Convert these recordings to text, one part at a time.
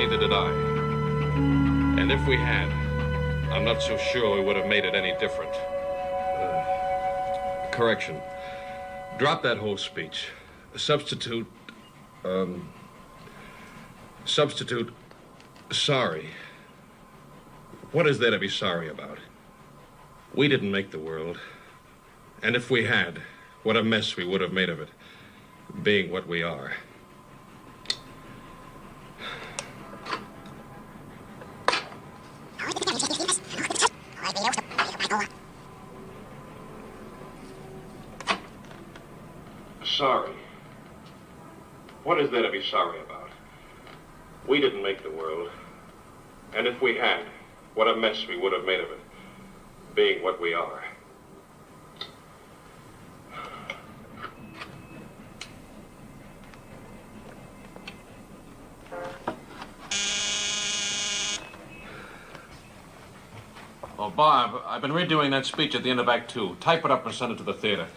neither did I. And if we had, I'm not so sure we would have made it any different. Correction. Drop that whole speech. Substitute sorry. What is there to be sorry about? We didn't make the world. And if we had, what a mess we would have made of it, being what we are. Sorry. What is there to be sorry about? We didn't make the world. And if we had, what a mess we would have made of it, being what we are. Oh, Bob, I've been redoing that speech at the end of Act 2. Type it up and send it to the theater.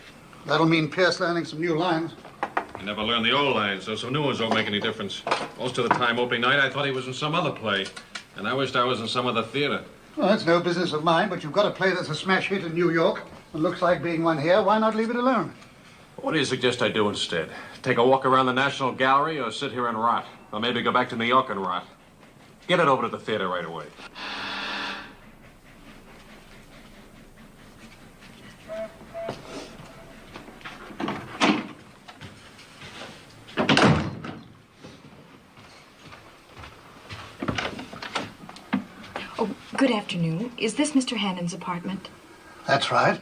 That'll mean Pierce learning some new lines. You never learn the old lines, so some new ones don't make any difference. Most of the time, opening night, I thought he was in some other play. And I wished I was in some other theater. Well, that's no business of mine, but you've got a play that's a smash hit in New York and looks like being one here. Why not leave it alone? What do you suggest I do instead? Take a walk around the National Gallery or sit here and rot? Or maybe go back to New York and rot? Get it over to the theater right away. Oh, good afternoon. Is this Mr. Hannon's apartment? That's right.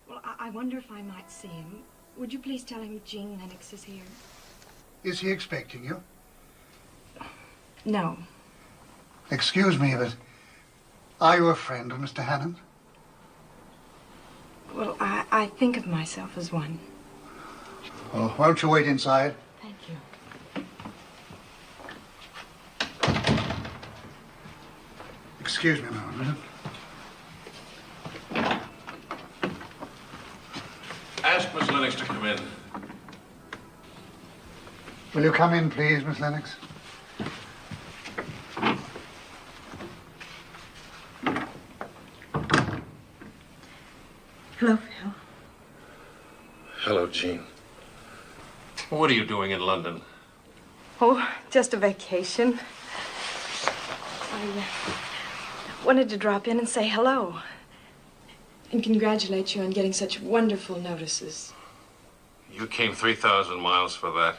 Well, I wonder if I might see him. Would you please tell him Jean Lennox is here? Is he expecting you? No. Excuse me, but are you a friend of Mr. Hannon? Well, I think of myself as one. Well, won't you wait inside? Thank you. Excuse me a moment. Ask Miss Lennox to come in. Will you come in, please, Miss Lennox? Hello, Phil. Hello, Jean. What are you doing in London? Oh, just a vacation. I wanted to drop in and say hello. And congratulate you on getting such wonderful notices. You came 3,000 miles for that.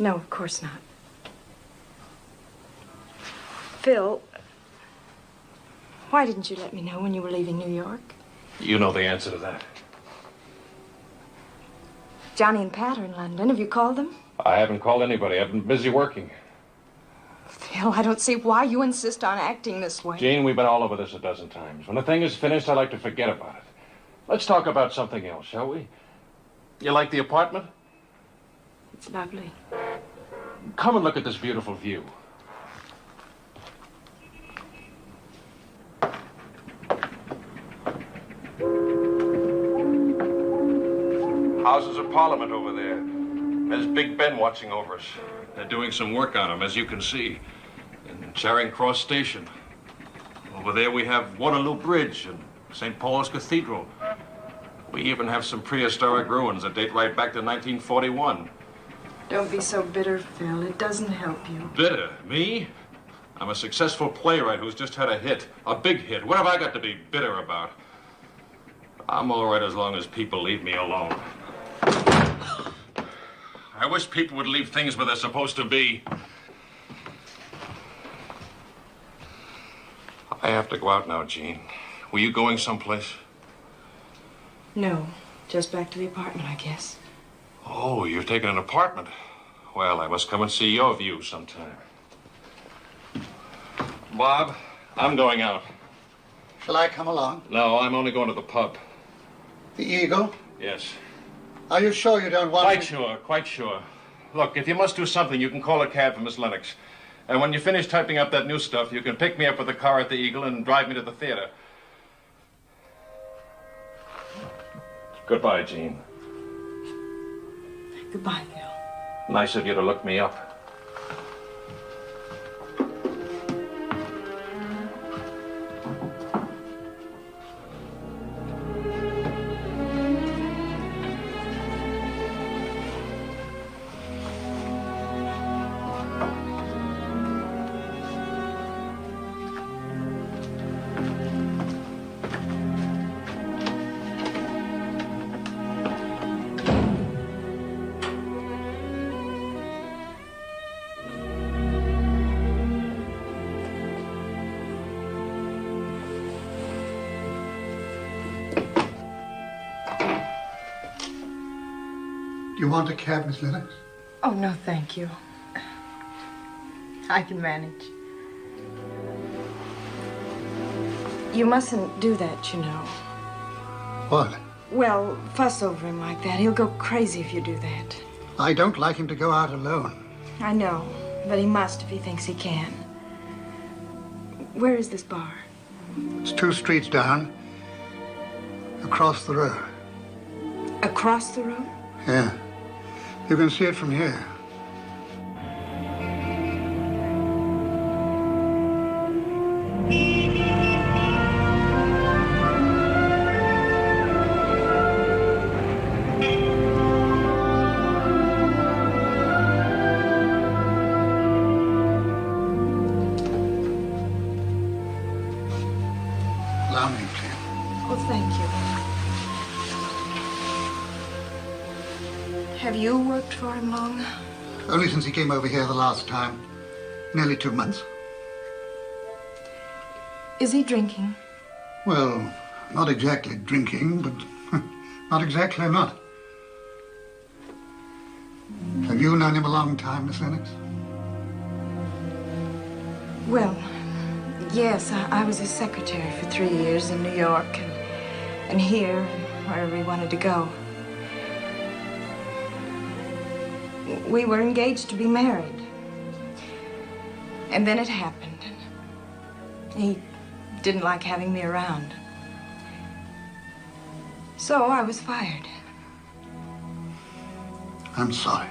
No, of course not. Phil, why didn't you let me know when you were leaving New York? You know the answer to that. Johnny and Pat are in London. Have you called them? I haven't called anybody. I've been busy working. Phil, I don't see why you insist on acting this way. Jean, we've been all over this a dozen times. When a thing is finished, I like to forget about it. Let's talk about something else, shall we? You like the apartment? It's lovely. Come and look at this beautiful view. Houses of Parliament over there. There's Big Ben watching over us. They're doing some work on him, as you can see, in Charing Cross Station. Over there we have Waterloo Bridge and St. Paul's Cathedral. We even have some prehistoric ruins that date right back to 1941. Don't be so bitter, Phil. It doesn't help you. Bitter? Me? I'm a successful playwright who's just had a hit, a big hit. What have I got to be bitter about? I'm all right as long as people leave me alone. I wish people would leave things where they're supposed to be. I have to go out now, Jean. Were you going someplace? No, just back to the apartment, I guess. Oh, you've taken an apartment. Well, I must come and see your view sometime. Bob, I'm going out. Shall I come along? No, I'm only going to the pub. The Eagle? Yes. Are you sure you don't want Quite sure, quite sure. Look, if you must do something, you can call a cab for Miss Lennox. And when you finish typing up that new stuff, you can pick me up with the car at the Eagle and drive me to the theater. Goodbye, Jean. Goodbye, Phil. Nice of you to look me up. Do you want a cab, Miss Lennox? Oh, no, thank you. I can manage. You mustn't do that, you know. What? Well, fuss over him like that. He'll go crazy if you do that. I don't like him to go out alone. I know, but he must if he thinks he can. Where is this bar? It's 2 streets down, across the road. Across the road? Yeah. You can see it from here. Allow me, please. Oh, thank you. Have you worked for him long? Only since he came over here the last time. Nearly 2 months. Is he drinking? Well, not exactly drinking, but not exactly not. Have you known him a long time, Miss Lennox? Well, yes, I was his secretary for 3 years in New York and here and wherever he wanted to go. We were engaged to be married. And then it happened. He didn't like having me around. So I was fired. I'm sorry.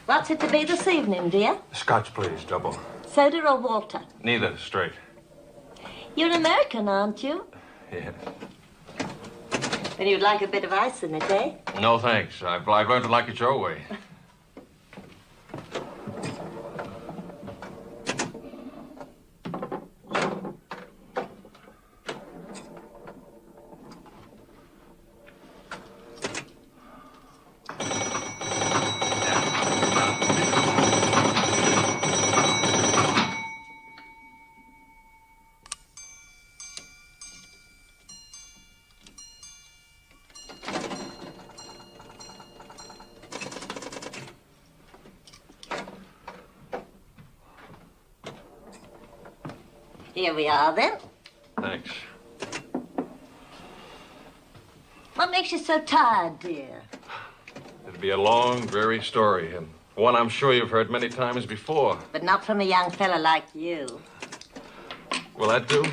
What's it to be this evening, dear? Scotch, please, double. Soda or water? Neither, straight. You're American, aren't you? Yeah. Then you'd like a bit of ice in it, eh? No, thanks. I've learned to like it your way. Here we are, then. Thanks. What makes you so tired, dear? It'll be a long, dreary story, and one I'm sure you've heard many times before. But not from a young fella like you. Will that do?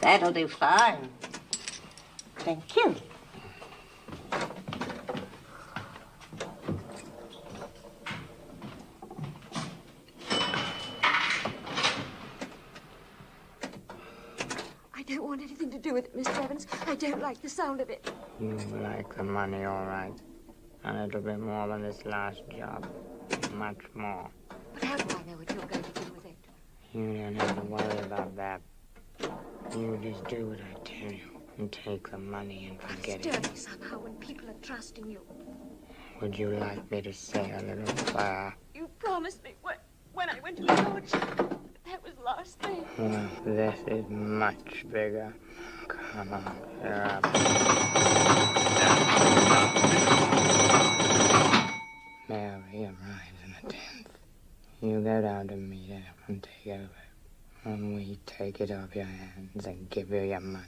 That'll do fine. Thank you. I don't want anything to do with it, Mr. Evans. I don't like the sound of it. You like the money, all right. A little bit more than this last job. Much more. But how do I know what you're going to do with it? You don't have to worry about that. You just do what I tell you. and take the money and forget Stir it. me somehow when people are trusting you. Would you like me to say a little prayer? You promised me when I went to the lodge. That was last thing. Well, this is much bigger. Come on, Vera. Mary arrives in the 10th. You go down to meet her and take over. And we take it off your hands and give you your money.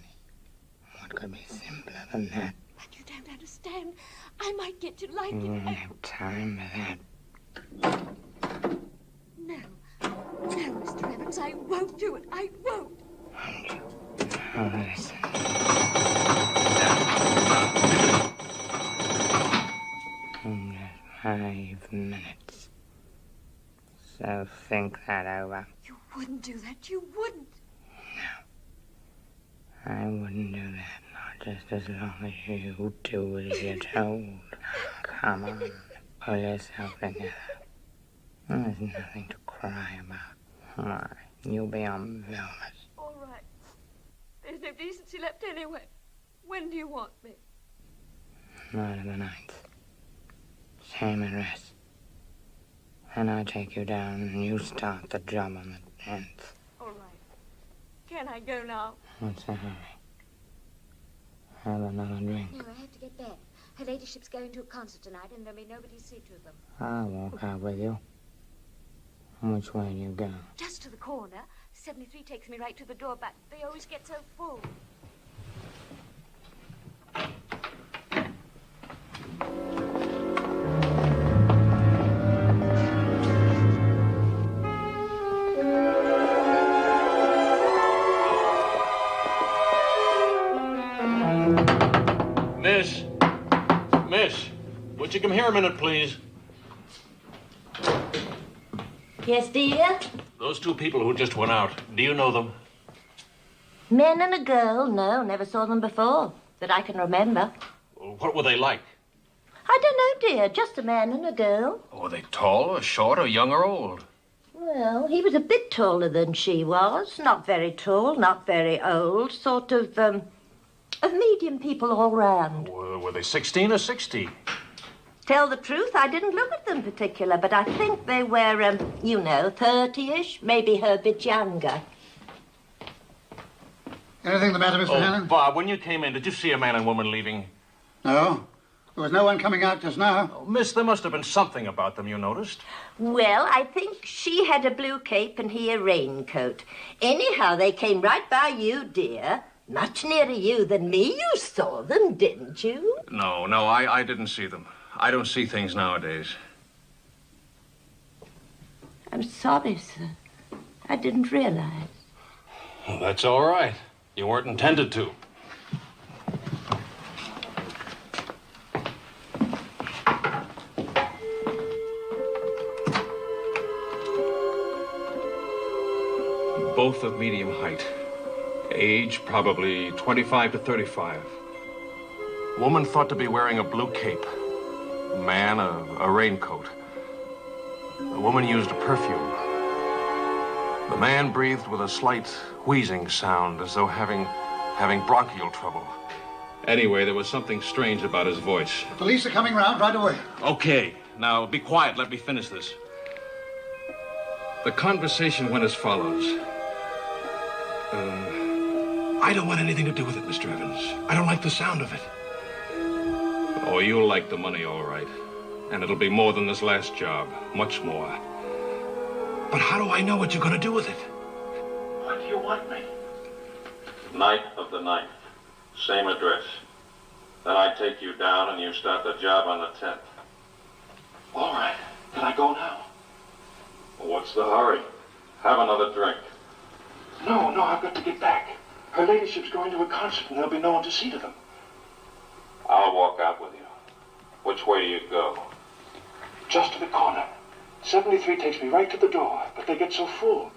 What could be simpler than that? But you don't understand. I might get to like You it. won't have time for that. No. No, Mr. Evans, I won't do it. I won't. Won't you? Oh, listen. In just 5 minutes. So think that over. You wouldn't do that. You wouldn't. I wouldn't do that, not just as long as you do as you're told. Come on, pull yourself together. There's nothing to cry about. Why, you'll be on velvet. All right. There's no decency left anyway. When do you want me? Night of the 9th. Same address. And I take you down and you start the job on the 10th. All right. Can I go now? What's the hurry? Have another drink. No, I have to get back. Her ladyship's going to a concert tonight, and there'll be nobody to see to them. I'll walk out with you. Which way do you go? Just to the corner. 73 takes me right to the door, but they always get so full. Miss, would you come here a minute, please? Yes, dear? Those 2 people who just went out, do you know them? Men and a girl? No, never saw them before, that I can remember. What were they like? I don't know, dear. Just a man and a girl. Were they tall or short or young or old? Well, he was a bit taller than she was. Not very tall, not very old. Sort of medium people all round. Were they 16 or 60? Tell the truth, I didn't look at them particular, but I think they were, 30-ish, maybe her bit younger. Anything the matter, Mr. Hannon? Bob, when you came in, did you see a man and woman leaving? No. There was no one coming out just now. Oh, miss, there must have been something about them you noticed. Well, I think she had a blue cape and he a raincoat. Anyhow, they came right by you, dear. Much nearer you than me. You saw them, didn't you? No, I didn't see them. I don't see things nowadays. I'm sorry, sir. I didn't realize. Well, that's all right. You weren't intended to. Both of medium height. Age, probably 25 to 35. Woman thought to be wearing a blue cape. Man, a raincoat. The woman used a perfume. The man breathed with a slight wheezing sound, as though having bronchial trouble. Anyway, there was something strange about his voice. Police are coming round right away. Okay, now be quiet. Let me finish this. The conversation went as follows. I don't want anything to do with it, Mr. Evans. I don't like the sound of it. Oh, you'll like the money, all right. And it'll be more than this last job. Much more. But how do I know what you're going to do with it? When do you want me? Night of the 9th. Same address. Then I take you down and you start the job on the 10th. All right. Can I go now? What's the hurry? Have another drink. No, I've got to get back. Her ladyship's going to a concert and there'll be no one to see to them. I'll walk out with you. Which way do you go? Just to the corner. 73 takes me right to the door, but they get so full.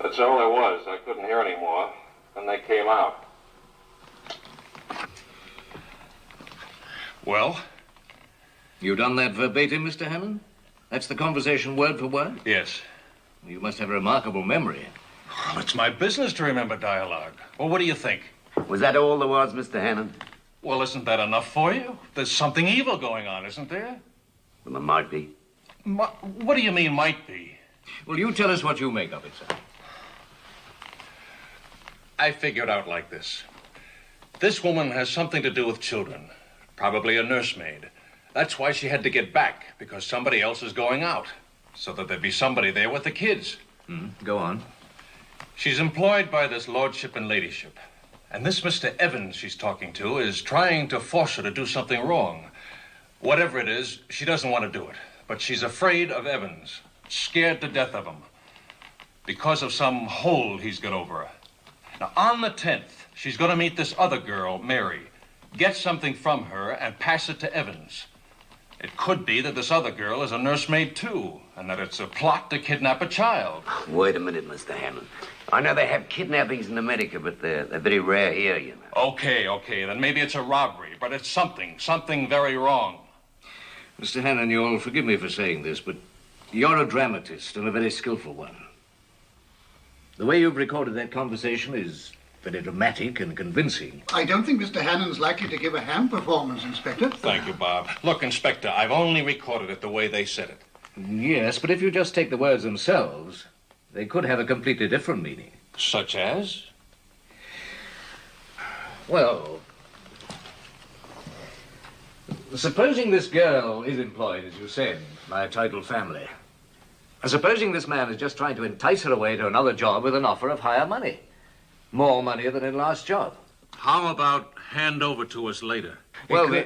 That's all there was. I couldn't hear any more. Then they came out. Well? You done that verbatim, Mr. Hammond? That's the conversation word for word? Yes. You must have a remarkable memory. Well, it's my business to remember dialogue. Well, what do you think? Was that all there was, Mr. Hannon? Well, isn't that enough for you? There's something evil going on, isn't there? Well, there might be. What do you mean, might be? Well, you tell us what you make of it, sir. I figured out like this. This woman has something to do with children. Probably a nursemaid. That's why she had to get back, because somebody else is going out. So that there'd be somebody there with the kids. Go on. She's employed by this lordship and ladyship. And this Mr. Evans she's talking to is trying to force her to do something wrong. Whatever it is, she doesn't want to do it. But she's afraid of Evans. Scared to death of him. Because of some hold he's got over her. Now, on the 10th, she's going to meet this other girl, Mary. Get something from her and pass it to Evans. It could be that this other girl is a nursemaid, too, and that it's a plot to kidnap a child. Wait a minute, Mr. Hammond. I know they have kidnappings in America, but they're very rare here, you know. Okay, then maybe it's a robbery, but it's something very wrong. Mr. Hannon, you'll forgive me for saying this, but you're a dramatist and a very skillful one. The way you've recorded that conversation is very dramatic and convincing. I don't think Mr. Hannon's likely to give a ham performance, Inspector. Thank you, Bob. Look, Inspector, I've only recorded it the way they said it. Yes, but if you just take the words themselves, they could have a completely different meaning. Such as? Well, supposing this girl is employed, as you said, by a titled family. And supposing this man is just trying to entice her away to another job with an offer of higher money. More money than in last job. How about hand over to us later? Well,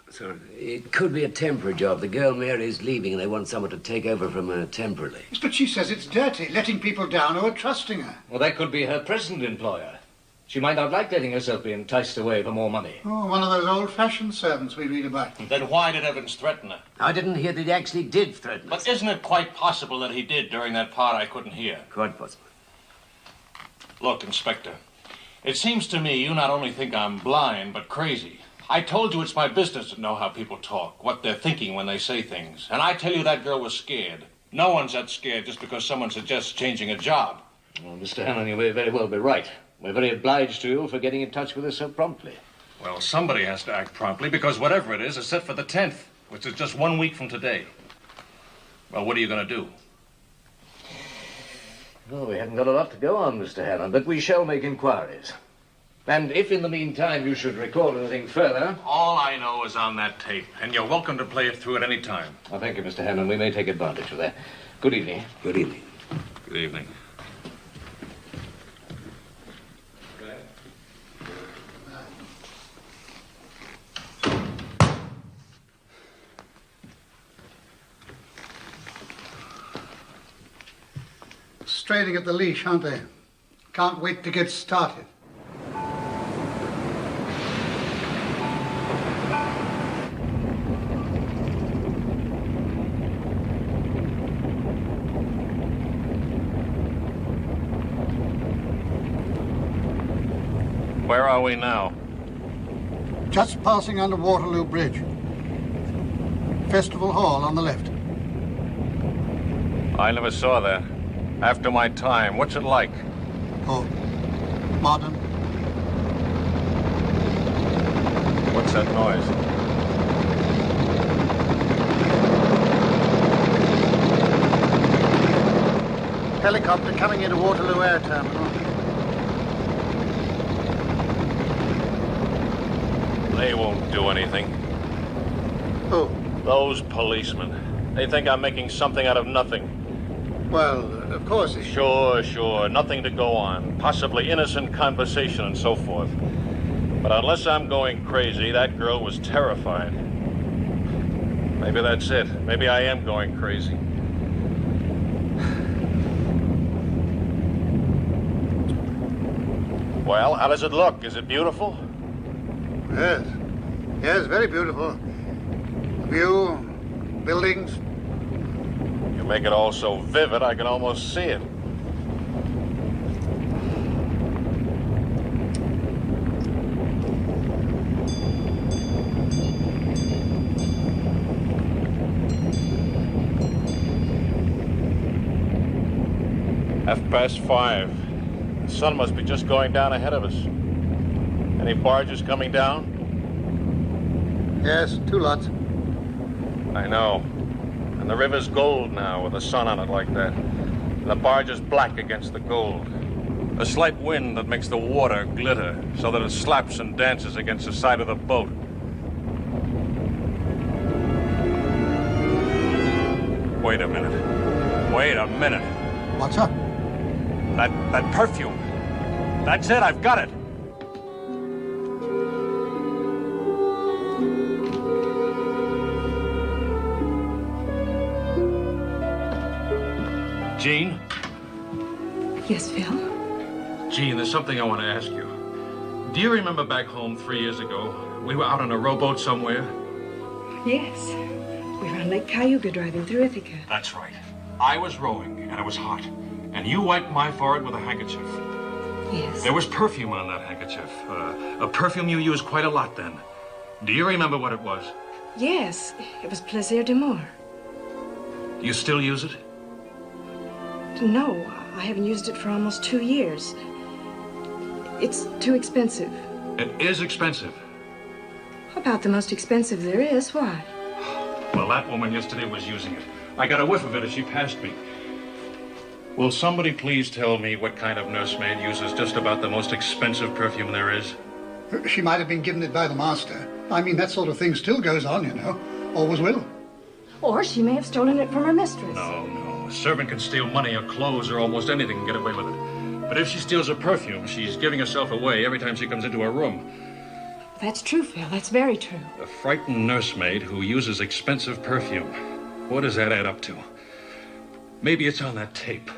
Sorry. It could be a temporary job. The girl Mary is leaving and they want someone to take over from her temporarily. Yes, but she says it's dirty, letting people down who are trusting her. Well, that could be her present employer. She might not like letting herself be enticed away for more money. Oh, one of those old-fashioned servants we read about. Then why did Evans threaten her? I didn't hear that he actually did threaten us. But isn't it quite possible that he did during that part I couldn't hear? Quite possible. Look, Inspector, it seems to me you not only think I'm blind, but crazy. I told you it's my business to know how people talk, what they're thinking when they say things. And I tell you that girl was scared. No one's that scared just because someone suggests changing a job. Well, Mr. Hannon, you may very well be right. We're very obliged to you for getting in touch with us so promptly. Well, somebody has to act promptly because whatever it is set for the 10th, which is just 1 week from today. Well, what are you going to do? Well, we haven't got a lot to go on, Mr. Hannon, but we shall make inquiries. And if in the meantime you should record anything further... All I know is on that tape, and you're welcome to play it through at any time. Well, thank you, Mr. Hannon. We may take advantage of that. Good evening. Good evening. Good evening. Straining at the leash, aren't they? Can't wait to get started. Where are we now? Just passing under Waterloo Bridge. Festival Hall on the left. I never saw that. After my time, what's it like? Oh, modern. What's that noise? Helicopter coming into Waterloo Air Terminal. They won't do anything. Who? Those policemen. They think I'm making something out of nothing. Well, of course. Sure. Nothing to go on. Possibly innocent conversation and so forth. But unless I'm going crazy, that girl was terrified. Maybe that's it. Maybe I am going crazy. Well, how does it look? Is it beautiful? Yes. Yes, very beautiful. View, buildings. You make it all so vivid, I can almost see it. Half past 5. The sun must be just going down ahead of us. Any barges coming down? Yes, 2 lots. I know. And the river's gold now with the sun on it like that. And the barge is black against the gold. A slight wind that makes the water glitter so that it slaps and dances against the side of the boat. Wait a minute. Wait a minute. What's up? That perfume. That's it, I've got it. Jean? Yes, Phil? Jean, there's something I want to ask you. Do you remember back home 3 years ago? We were out on a rowboat somewhere? Yes. We were on Lake Cayuga driving through Ithaca. That's right. I was rowing, and it was hot. And you wiped my forehead with a handkerchief. Yes. There was perfume on that handkerchief. A perfume you used quite a lot then. Do you remember what it was? Yes. It was Plaisir d'Amour. You still use it? No, I haven't used it for almost 2 years. It's too expensive. It is expensive. About the most expensive there is. Why? Well, that woman yesterday was using it. I got a whiff of it as she passed me. Will somebody please tell me what kind of nursemaid uses just about the most expensive perfume there is? She might have been given it by the master. I mean, that sort of thing still goes on, you know. Always will. Or she may have stolen it from her mistress. No. A servant can steal money or clothes or almost anything and get away with it. But if she steals a perfume, she's giving herself away every time she comes into a room. That's true, Phil. That's very true. A frightened nursemaid who uses expensive perfume. What does that add up to? Maybe it's on that tape.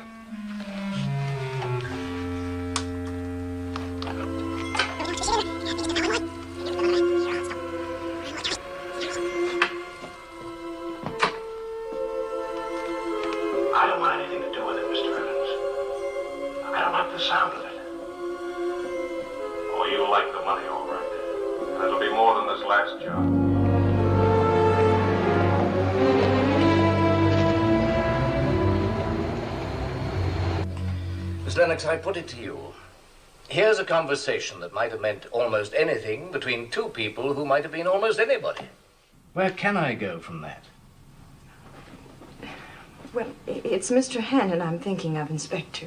I don't want anything to do with it, Mr. Evans. I don't like the sound of it. Oh, you like the money, all right. And it'll be more than this last job. Miss Lennox, I put it to you. Here's a conversation that might have meant almost anything between two people who might have been almost anybody. Where can I go from that? Well, it's Mr. Hannon I'm thinking of, Inspector.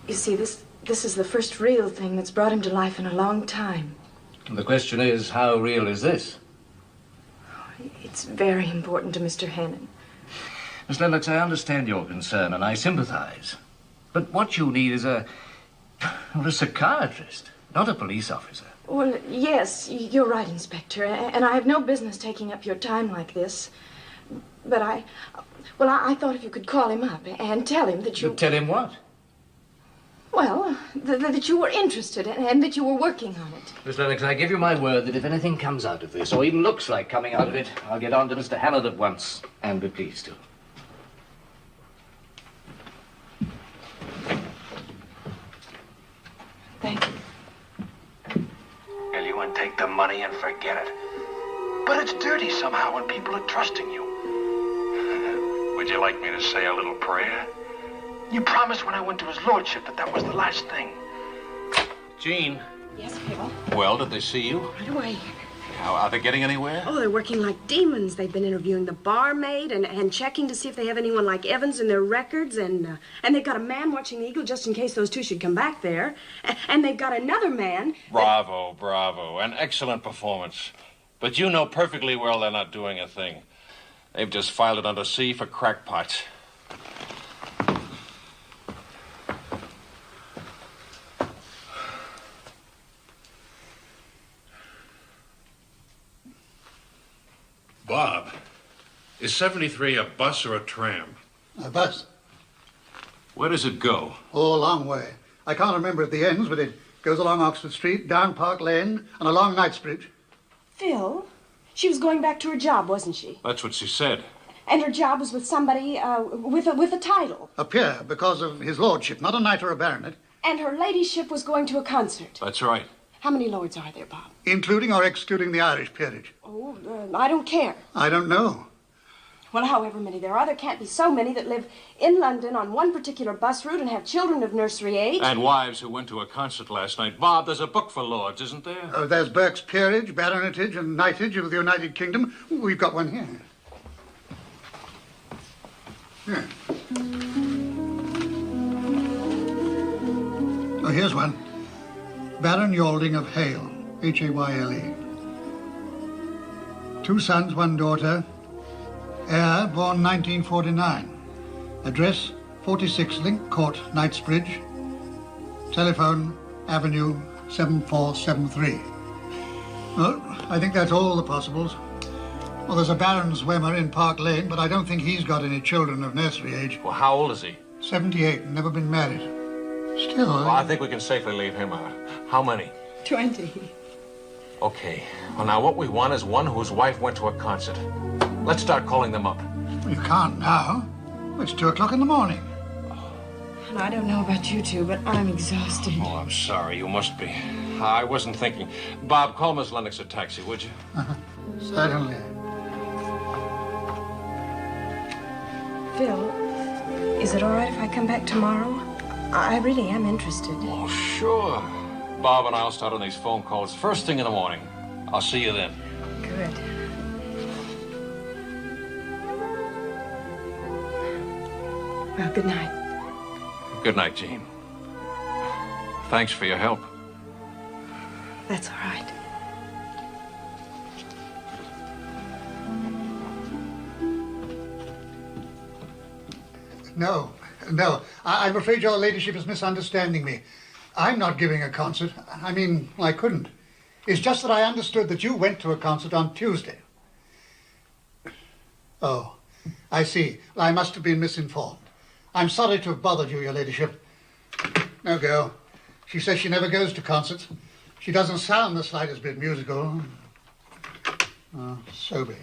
You see, this is the first real thing that's brought him to life in a long time. The question is, how real is this? It's very important to Mr. Hannon. Miss Lennox, I understand your concern and I sympathize. But what you need is a psychiatrist, not a police officer. Well, yes, you're right, Inspector. And I have no business taking up your time like this. But I thought if you could call him up and tell him that you... Tell him what? Well, that you were interested and that you were working on it. Miss Lennox, I give you my word that if anything comes out of this, or even looks like coming out of it, I'll get on to Mr. Hammond at once, and be pleased to. Thank you. Well, you and take the money and forget it. But it's dirty somehow when people are trusting you. Would you like me to say a little prayer? You promised when I went to his lordship that was the last thing. Jean. Yes, Phil? Well, did they see you? Right away. How, are they getting anywhere? Oh, they're working like demons. They've been interviewing the barmaid and checking to see if they have anyone like Evans in their records. And they've got a man watching the Eagle just in case those two should come back there. And they've got another man. Bravo, bravo. An excellent performance. But you know perfectly well they're not doing a thing. They've just filed it under C for crackpots. Bob, is 73 a bus or a tram? A bus. Where does it go? Oh, a long way. I can't remember at the ends, but it goes along Oxford Street, down Park Lane, and along Knightsbridge. Phil, she was going back to her job, wasn't she? That's what she said. And her job was with somebody with a title. A peer, because of his lordship, not a knight or a baronet. And her ladyship was going to a concert. That's right. How many lords are there, Bob? Including or excluding the Irish peerage? Oh, I don't care. I don't know. Well, however many there are, there can't be so many that live in London on one particular bus route and have children of nursery age. And wives who went to a concert last night. Bob, there's a book for lords, isn't there? There's Burke's Peerage, Baronetage, and Knightage of the United Kingdom. We've got one here. Here. Oh, here's one. Baron Yalding of Hale, Hayle. 2 sons, 1 daughter. Heir, born 1949. Address, 46 Link Court, Knightsbridge. Telephone, Avenue 7473. Well, I think that's all the possibles. Well, there's a Baron Zwemmer in Park Lane, but I don't think he's got any children of nursery age. Well, how old is he? 78, never been married. Still... Well, I think we can safely leave him out. How many? 20. Okay. Well, now, what we want is one whose wife went to a concert. Let's start calling them up. Well, you can't now. It's 2 o'clock in the morning. And I don't know about you two, but I'm exhausted. Oh, I'm sorry. You must be. I wasn't thinking. Bob, call Miss Lennox a taxi, would you? Certainly. Phil, is it all right if I come back tomorrow? I really am interested. Oh, sure. Bob and I'll start on these phone calls first thing in the morning. I'll see you then. Good. Well, good night. Good night, Jean. Thanks for your help. That's all right. No. I'm afraid your ladyship is misunderstanding me. I'm not giving a concert. I mean, I couldn't. It's just that I understood that you went to a concert on Tuesday. Oh, I see. Well, I must have been misinformed. I'm sorry to have bothered you, your ladyship. No go. She says she never goes to concerts. She doesn't sound the slightest bit musical. Oh, so be it.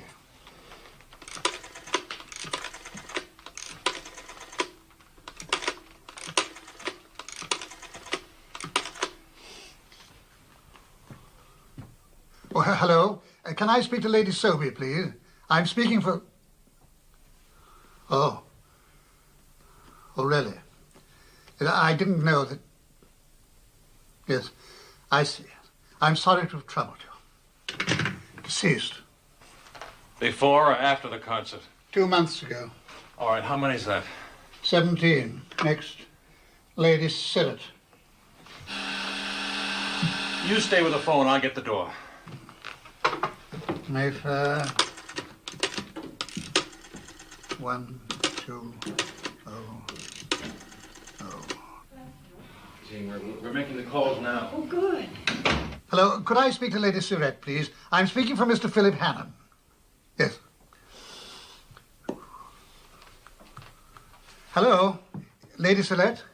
Oh, hello. Can I speak to Lady Soby, please? I'm speaking for... Oh, really? I didn't know that... Yes, I see. I'm sorry to have troubled you. Deceased. Before or after the concert? 2 months ago. All right, how many is that? 17. Next, Lady Sirrett. You stay with the phone, I'll get the door. Mayfair. 1, 2, 0, 0. Jean, we're making the calls now. Oh, good. Hello, could I speak to Lady Sirrett, please? I'm speaking for Mr. Philip Hannon. Yes. Hello, Lady Sirrett.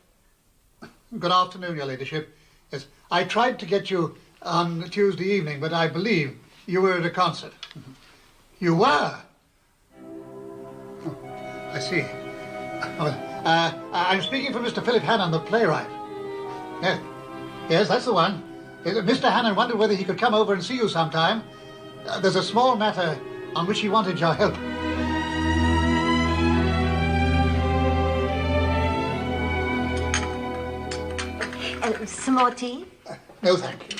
Good afternoon, your ladyship. Yes, I tried to get you on Tuesday evening, but I believe you were at a concert. You were? Oh, I see. I'm speaking for Mr. Philip Hannon, the playwright. Yes, that's the one. Mr. Hannon wondered whether he could come over and see you sometime. There's a small matter on which he wanted your help. Some more tea? No, thank you.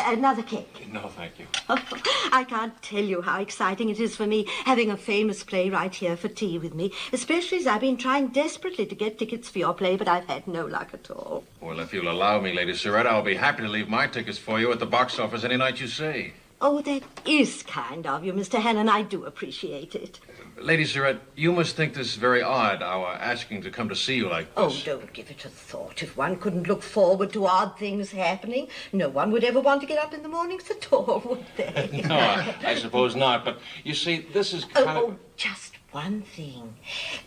Another cake? No, thank you. I can't tell you how exciting it is for me having a famous playwright here for tea with me, especially as I've been trying desperately to get tickets for your play, but I've had no luck at all. Well, if you'll allow me, Lady Sirrett, I'll be happy to leave my tickets for you at the box office any night you say. Oh, that is kind of you, Mr. Hannon. I do appreciate it. Lady Sirrett, you must think this very odd, our asking to come to see you like this. Oh, don't give it a thought. If one couldn't look forward to odd things happening, no one would ever want to get up in the mornings at all, would they? No, I suppose not. But, you see, this is kind of... Oh, just one thing.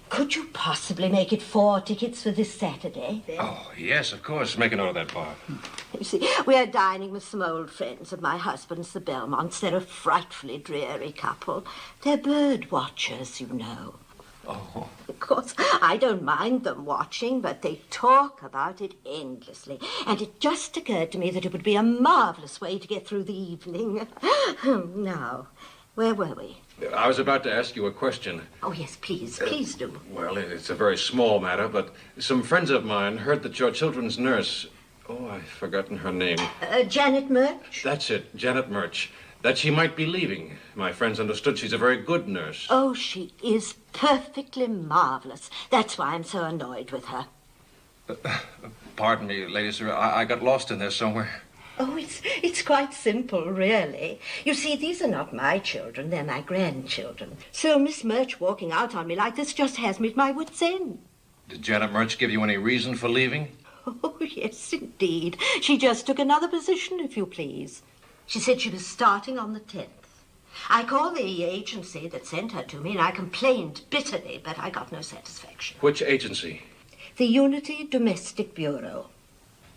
Could you possibly make it 4 tickets for this Saturday? Oh, yes, of course. Make a note of that, Bob. You see, we're dining with some old friends of my husband's, the Belmonts. They're a frightfully dreary couple. They're bird watchers, you know. Oh. Of course, I don't mind them watching, but they talk about it endlessly. And it just occurred to me that it would be a marvellous way to get through the evening. Now, Where were we? I was about to ask you a question. Oh, yes, please do. Well, it's a very small matter, but some friends of mine heard that your children's nurse... Oh, I've forgotten her name. Janet Murch? That's it, Janet Murch. That she might be leaving. My friends understood she's a very good nurse. Oh, she is perfectly marvelous. That's why I'm so annoyed with her. Pardon me, Lady Sarah. I got lost in there somewhere. Oh, it's quite simple, really. You see, these are not my children, they're my grandchildren. So Miss Murch walking out on me like this just has me at my wit's end. Did Janet Murch give you any reason for leaving? Oh, yes, indeed. She just took another position, if you please. She said she was starting on the 10th. I called the agency that sent her to me, and I complained bitterly, but I got no satisfaction. Which agency? The Unity Domestic Bureau.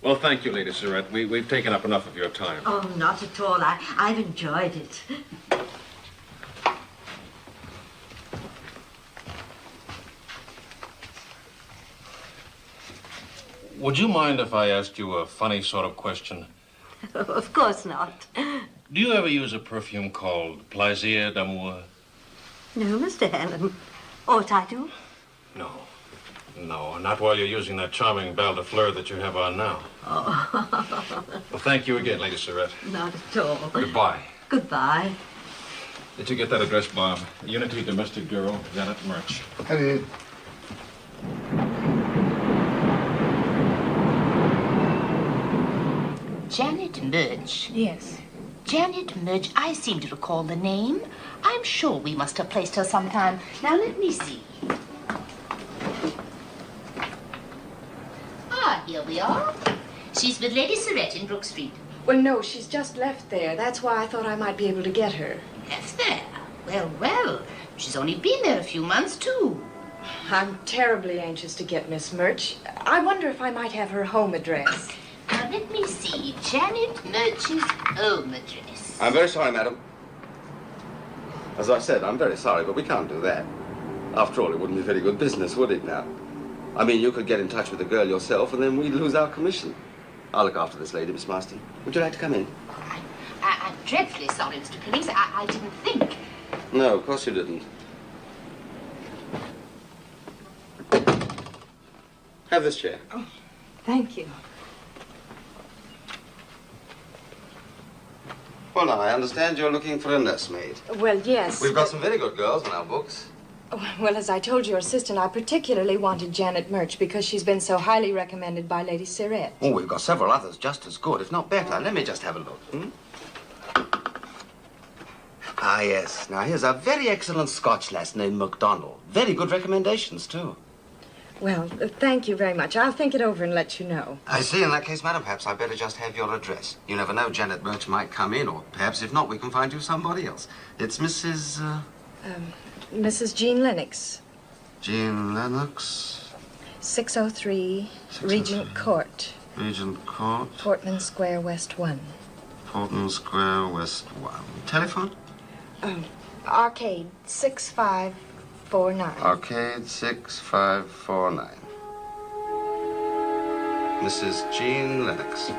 Well, thank you, Lady Surratt. We've taken up enough of your time. Oh, not at all. I've enjoyed it. Would you mind if I asked you a funny sort of question? Of course not. Do you ever use a perfume called Plaisir d'Amour? No, Mr. Hannon. Ought I to? No. No, not while you're using that charming bal de fleur that you have on now. Oh. Well, thank you again, Lady Surratt. Not at all. Goodbye. Goodbye. Did you get that address, Bob? Unity Domestic Bureau, Janet Murch. I did. Janet Murch. Yes. Janet Murch, I seem to recall the name. I'm sure we must have placed her sometime. Now, let me see. Ah, here we are. She's with Lady Surratt in Brook Street. Well, no, she's just left there. That's why I thought I might be able to get her. Left there? Well, well. She's only been there a few months, too. I'm terribly anxious to get Miss Murch. I wonder if I might have her home address. Now, let me see. Janet Murch's home address. I'm very sorry, madam. As I said, I'm very sorry, but we can't do that. After all, it wouldn't be very good business, would it now? I mean, you could get in touch with the girl yourself, and then we'd lose our commission. I'll look after this lady, Miss Marston. Would you like to come in? I'm dreadfully sorry, Mr. Pillings. I didn't think. No, of course you didn't. Have this chair. Oh, thank you. Well, now, I understand you're looking for a nursemaid. Well, yes. We've got some very good girls in our books. Well, as I told your assistant, I particularly wanted Janet Murch because she's been so highly recommended by Lady Surratt. Oh, we've got several others just as good, if not better. Let me just have a look. Ah, yes. Now, here's a very excellent Scotch lass named MacDonald. Very good recommendations, too. Well, thank you very much. I'll think it over and let you know. I see. In that case, madam, perhaps I'd better just have your address. You never know, Janet Murch might come in, or perhaps if not, we can find you somebody else. It's Mrs. Mrs. Jean Lennox. Jean Lennox. 603 Regent Court. Regent Court. Portman Square, West 1. Portman Square, West 1. Telephone? Arcade 6549. Arcade 6549. Mrs. Jean Lennox.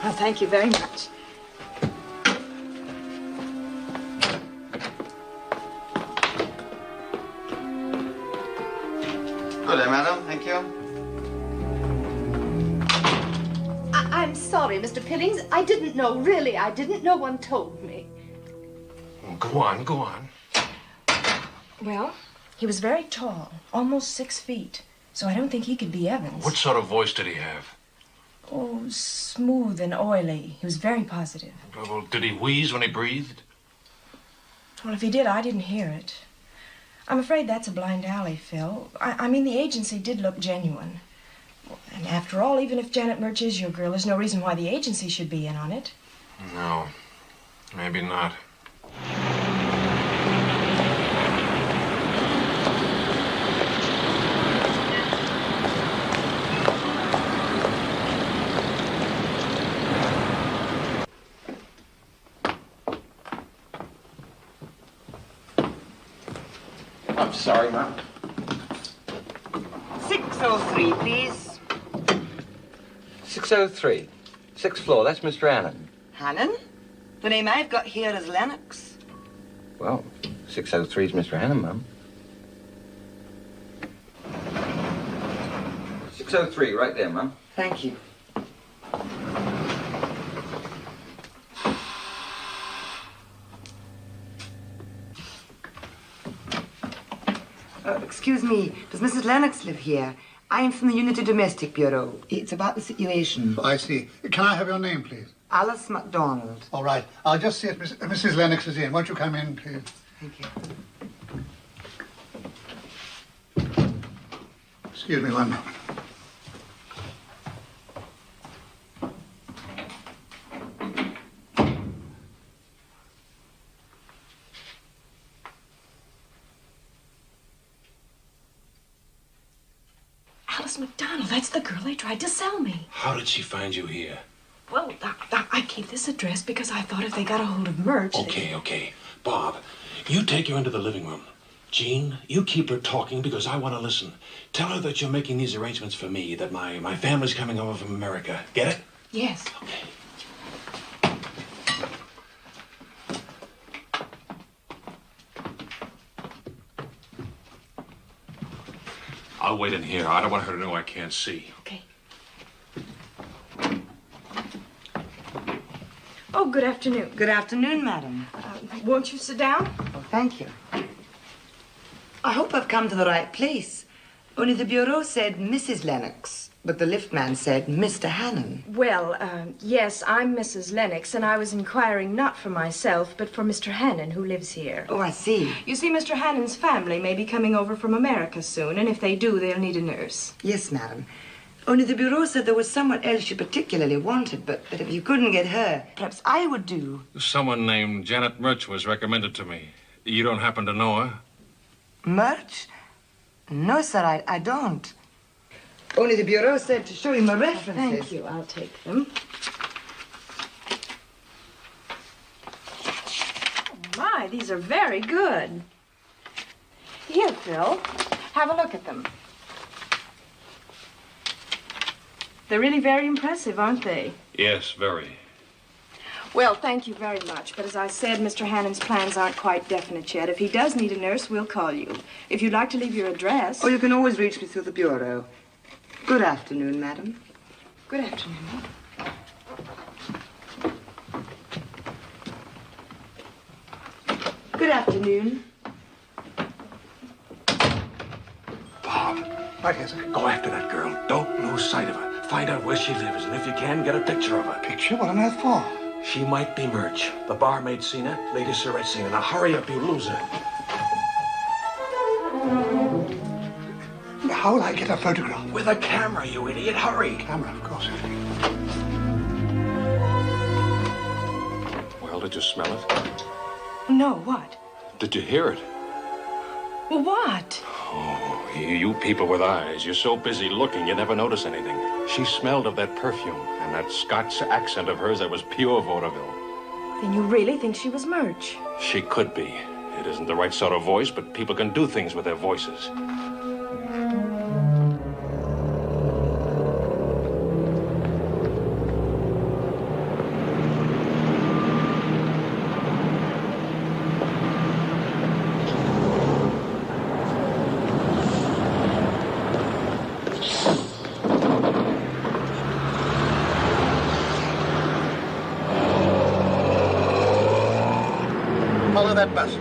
Oh, thank you very much. Good day, madam. Thank you. I'm sorry, Mr. Pillings. I didn't know. Really, I didn't. No one told me. Go on, go on. Well, he was very tall, almost 6 feet. So I don't think he could be Evans. What sort of voice did he have? Oh, smooth and oily. He was very positive. Well, did he wheeze when he breathed? Well, if he did, I didn't hear it. I'm afraid that's a blind alley, Phil. I mean, the agency did look genuine. And after all, even if Janet Murch is your girl, there's no reason why the agency should be in on it. No, maybe not. I'm sorry, ma'am. 603, please. 603. 6th floor. That's Mr. Allen. Hannon? The name I've got here is Lennox. Well, 603 is Mr. Hannum, Mum. 603, right there, Mum. Thank you. Excuse me, does Mrs. Lennox live here? I am from the Unity Domestic Bureau. It's about the situation. I see. Can I have your name, please? Alice MacDonald. All right. I'll just see if Mrs. Lennox is in. Won't you come in, please? Thank you. Excuse me one moment. Alice MacDonald, that's the girl they tried to sell me. How did she find you here? Well, I gave this address because I thought if they got a hold of merch... Okay. Bob, you take her into the living room. Jean, you keep her talking because I want to listen. Tell her that you're making these arrangements for me, that my family's coming over from America. Get it? Yes. Okay. I'll wait in here. I don't want her to know I can't see. Okay. Oh, good afternoon. Good afternoon, madam. Won't you sit down? Oh, thank you. I hope I've come to the right place. Only the bureau said Mrs. Lennox, but the lift man said Mr. Hannum. Well, yes, I'm Mrs. Lennox, and I was inquiring not for myself, but for Mr. Hannon, who lives here. Oh, I see. You see, Mr. Hannon's family may be coming over from America soon, and if they do, they'll need a nurse. Yes, madam. Only the bureau said there was someone else you particularly wanted, but if you couldn't get her, perhaps I would do. Someone named Janet Murch was recommended to me. You don't happen to know her? Murch? No, sir, I don't. Only the bureau said to show you my references. Thank you. I'll take them. Oh, my, these are very good. Here, Phil. Have a look at them. They're really very impressive, aren't they? Yes, very. Well, thank you very much. But as I said, Mr. Hannon's plans aren't quite definite yet. If he does need a nurse, we'll call you. If you'd like to leave your address... Oh, you can always reach me through the bureau. Good afternoon, madam. Good afternoon. Good afternoon. Bob. Right here, sir. Go after that girl. Don't lose sight of her. Find out where she lives, and if you can, get a picture of her. Picture? What on earth for? She might be Murch. The barmaid's seen her. Lady Surratt's seen her. Now hurry up, you loser. How will I get a photograph? With a camera, you idiot. Hurry. Camera, of course. Well, did you smell it? No, what? Did you hear it? Well, what? Oh, you people with eyes. You're so busy looking, you never notice anything. She smelled of that perfume and that Scots accent of hers that was pure vaudeville. Then you really think she was Murch? She could be. It isn't the right sort of voice, but people can do things with their voices. Follow that bus.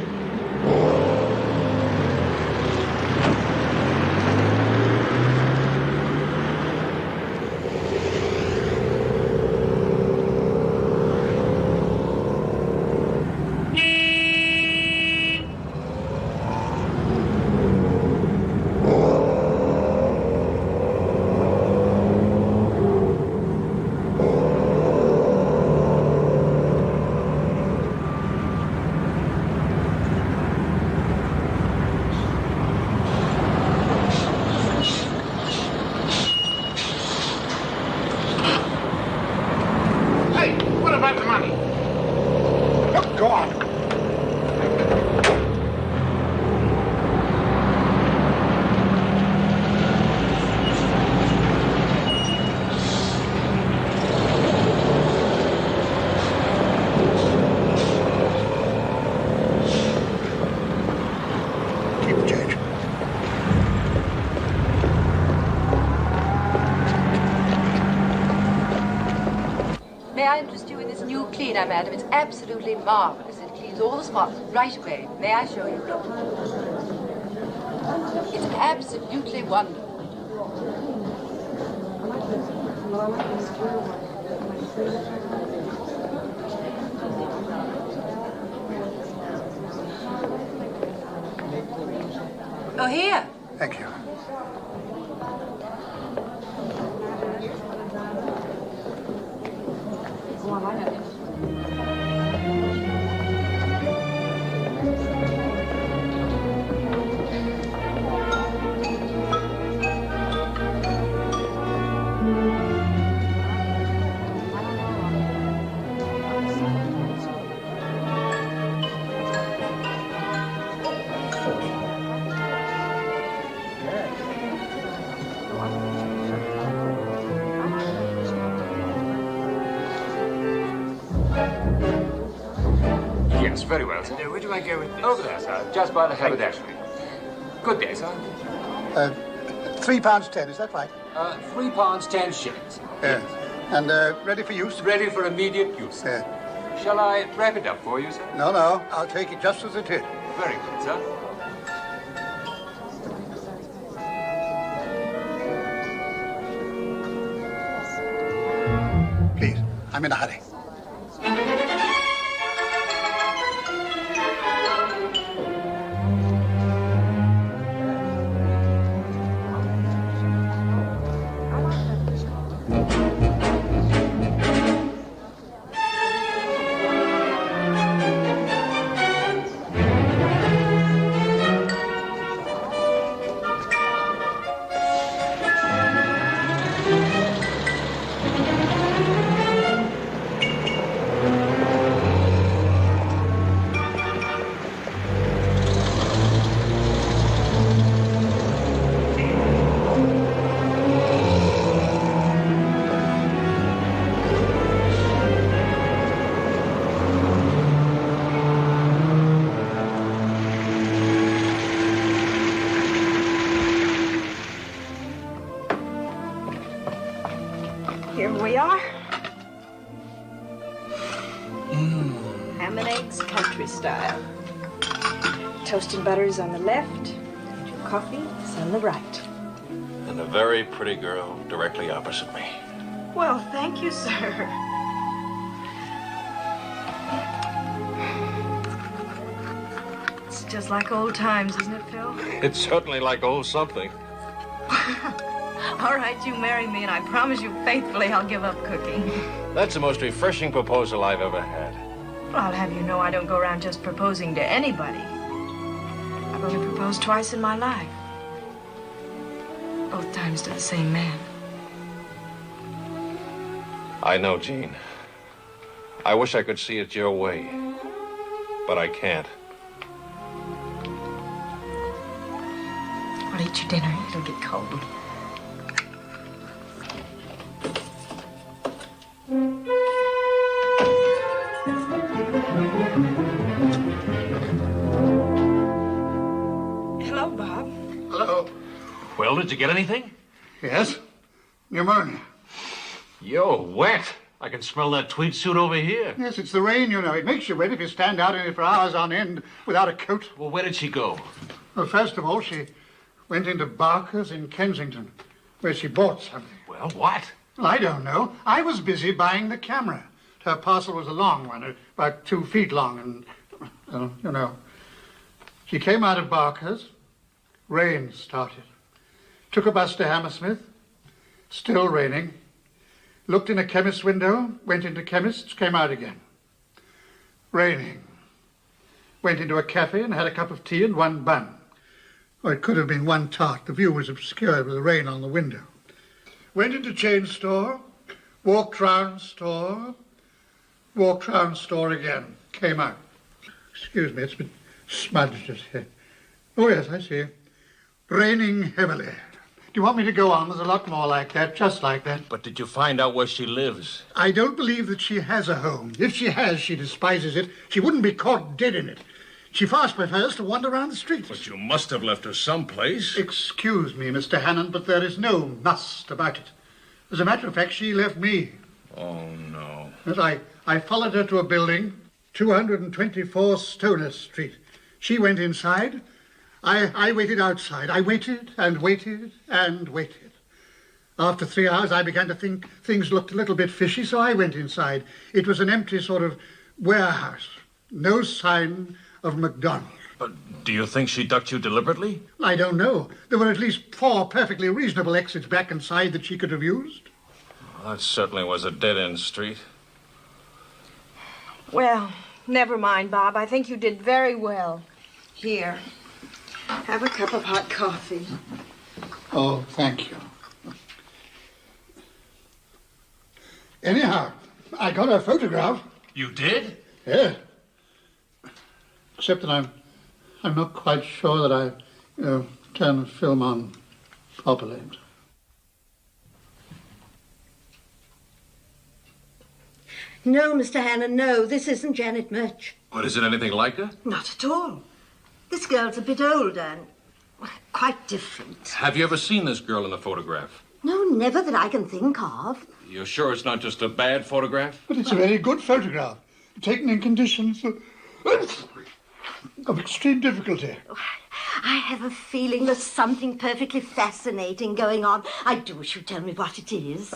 May I interest you in this new cleaner, madam? It's absolutely marvelous. It cleans all the spots right away. May I show you? It's absolutely wonderful. Oh, here. Thank you. Yes, very well, sir. Where do I go with this? Over there, sir. Just by the haberdashery. Good day, sir. £3.10, is that right? £3.10. Yes. And ready for use? Ready for immediate use. Yeah. Shall I wrap it up for you, sir? No, I'll take it just as it is. Very good, sir. Please, I'm in a hurry. Here we are. Ham and eggs, country style. Toast and butter is on the left. Coffee is on the right. And a very pretty girl directly opposite me. Well, thank you, sir. It's just like old times, isn't it, Phil? It's certainly like old something. All right, you marry me, and I promise you faithfully I'll give up cooking. That's the most refreshing proposal I've ever had. Well, I'll have you know I don't go around just proposing to anybody. I've only proposed twice in my life. Both times to the same man. I know, Jean. I wish I could see it your way, but I can't. I'll eat your dinner. It'll get cold. Hello, Bob. Hello. Well, did you get anything? Yes. Pneumonia. You're wet. I can smell that tweed suit over here. Yes, it's the rain, you know. It makes you wet if you stand out in it for hours on end without a coat. Well, where did she go? Well, first of all, she went into Barker's in Kensington, where she bought something. Well, what? Well, I don't know. I was busy buying the camera. Her parcel was a long one, about 2 feet long, and, you know. She came out of Barker's. Rain started. Took a bus to Hammersmith. Still raining. Looked in a chemist's window, went into chemist's, came out again. Raining. Went into a cafe and had a cup of tea and 1 bun. Or it could have been 1 tart. The view was obscured with the rain on the window. Went into chain store, walked round store again, came out. Excuse me, it's been smudged just here. Oh, yes, I see. Raining heavily. Do you want me to go on? There's a lot more like that, just like that. But did you find out where she lives? I don't believe that she has a home. If she has, she despises it. She wouldn't be caught dead in it. She fast prefers to wander around the streets. But you must have left her someplace. Excuse me, Mr. Hannon, but there is no must about it. As a matter of fact, she left me. Oh, no. As I followed her to a building, 224 Stoner Street. She went inside. I waited outside. I waited and waited and waited. After 3 hours, I began to think things looked a little bit fishy, so I went inside. It was an empty sort of warehouse. No sign of MacDonald. But do you think she ducked you deliberately? I don't know. There were at least 4 perfectly reasonable exits back inside that she could have used. Well, that certainly was a dead-end street. Well, never mind, Bob. I think you did very well. Here, have a cup of hot coffee. Oh, thank you. Anyhow, I got her photograph. You did? Yeah. Except that I'm not quite sure that I turned the film on properly. No, Mr. Hannon, no. This isn't Janet Murch. What, is it anything like her? Not at all. This girl's a bit older and quite different. Have you ever seen this girl in a photograph? No, never that I can think of. You're sure it's not just a bad photograph? But it's a very good photograph, taken in conditions of extreme difficulty. I have a feeling there's something perfectly fascinating going on. I do wish you'd tell me what it is.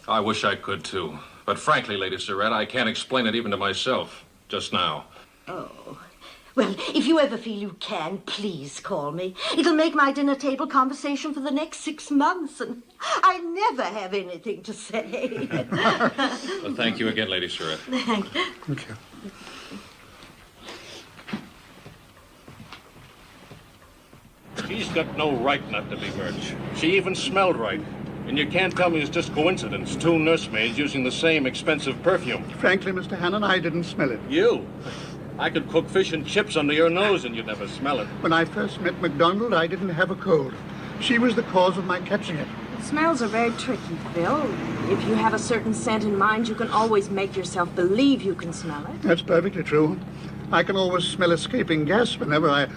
I wish I could, too. But frankly, Lady Surratt, I can't explain it even to myself, just now. Oh. Well, if you ever feel you can, please call me. It'll make my dinner table conversation for the next 6 months, and I never have anything to say. Well, thank you again, Lady Surratt. Thank you. Thank you. She's got no right not to be Murch. She even smelled right. And you can't tell me it's just coincidence. 2 nursemaids using the same expensive perfume. Frankly, Mr. Hannon, I didn't smell it. You? I could cook fish and chips under your nose and you'd never smell it. When I first met MacDonald, I didn't have a cold. She was the cause of my catching it. Smells are very tricky, Phil. If you have a certain scent in mind, you can always make yourself believe you can smell it. That's perfectly true. I can always smell escaping gas whenever I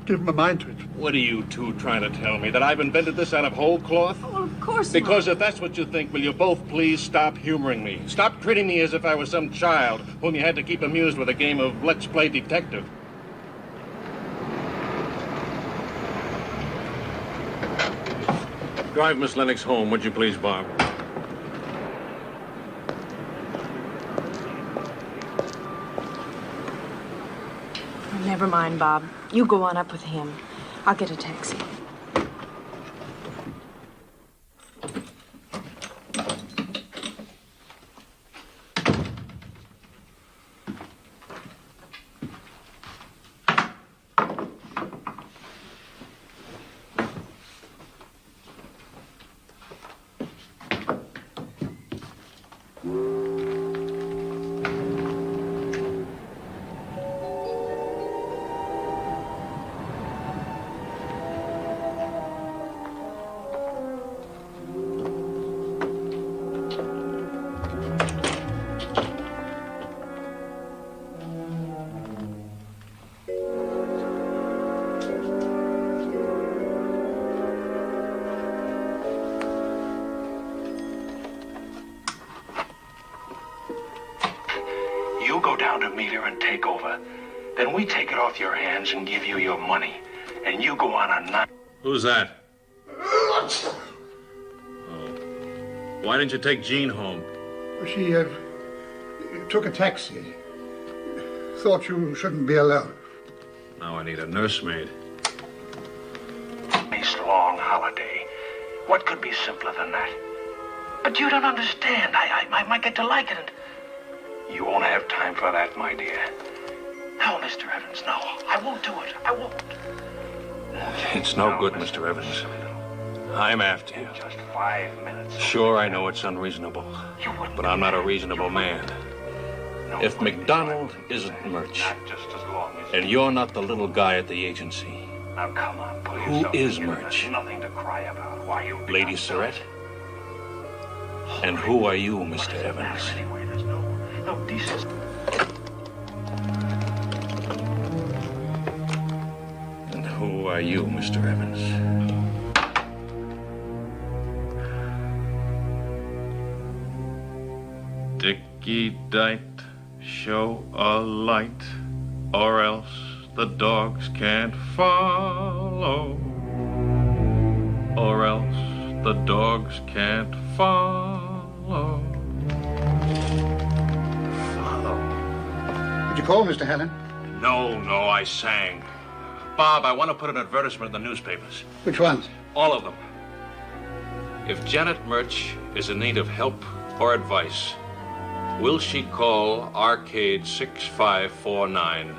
give my mind to it. What are you two trying to tell me? That I've invented this out of whole cloth? Well, of course Because not. if that's what you think, will you both please stop humoring me? Stop treating me as if I was some child whom you had to keep amused with a game of Let's Play Detective. Drive Miss Lennox home, would you please, Bob? Never mind, Bob. You go on up with him. I'll get a taxi. You go down to meet her and take over. Then we take it off your hands and give you your money. And you go on a night. Who's that? Oh. Why didn't you take Jean home? She took a taxi. Thought you shouldn't be alone. Now I need a nursemaid. Nice long holiday. What could be simpler than that? But you don't understand. I might get to like it. You won't have time for that, my dear. No, Mr. Evans, no. I won't do it. I won't. It's no good, Mr. Evans. I'm after you. Just 5 minutes. Sure, I know it's unreasonable, but I'm not a reasonable man. If MacDonald isn't Murch, and you're not the little guy at the agency, Now, come on, pull who yourself is together. Murch? There's nothing to cry about. Why you Lady Surratt? And who are you, Mr. Evans? Anyway, there's no decency. And who are you, Mr. Evans? Dicky Dite, show a light, or else the dogs can't follow. Or else the dogs can't follow. Did you call, Mr. Hannon? No, I sang. Bob, I want to put an advertisement in the newspapers. Which ones? All of them. If Janet Murch is in need of help or advice, will she call Arcade 6549?